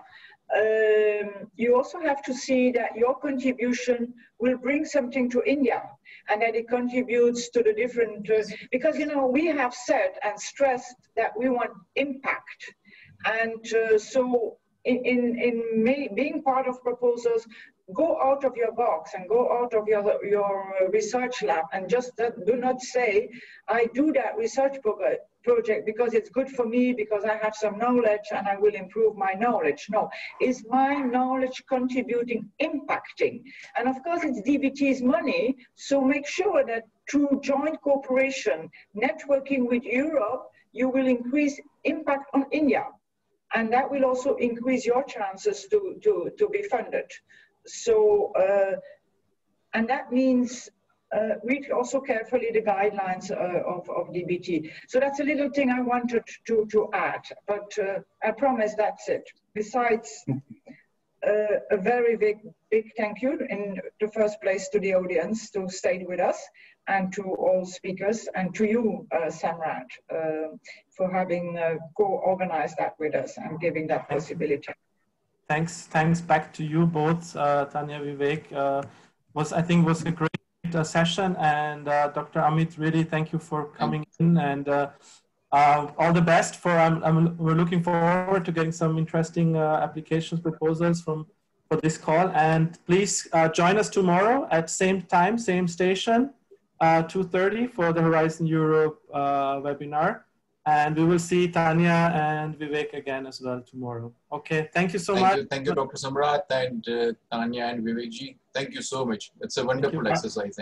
you also have to see that your contribution will bring something to India, and that it contributes to the different, because, you know, we have said and stressed that we want impact. And so in being part of proposals, go out of your box and go out of your research lab, and just do not say, I do that research project because it's good for me, because I have some knowledge and I will improve my knowledge. No, is my knowledge contributing, impacting? And of course it's DBT's money, so make sure that through joint cooperation, networking with Europe, you will increase impact on India. And that will also increase your chances to be funded. So, and that means read also carefully the guidelines of DBT. So that's a little thing I wanted to add, but I promise that's it. Besides, a very big thank you in the first place to the audience to stay with us, and to all speakers, and to you, Samrat, for having co-organized that with us and giving that possibility. Thanks back to you both, Tanya, Vivek. I think was a great session, and Dr. Amit, really thank you for coming in, and all the best for. We're looking forward to getting some interesting applications proposals for this call, and please join us tomorrow at same time, same station, 2:30 for the Horizon Europe webinar. And we will see Tanya and Vivek again as well tomorrow. Okay, thank you so much. Thank you, Dr. Samrat and Tanya and Vivek ji. Thank you so much. It's a wonderful exercise.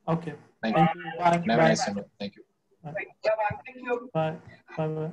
Okay. Thank you. Bye. Have a nice summer. Thank you. Bye-bye. Thank you. Bye. Bye.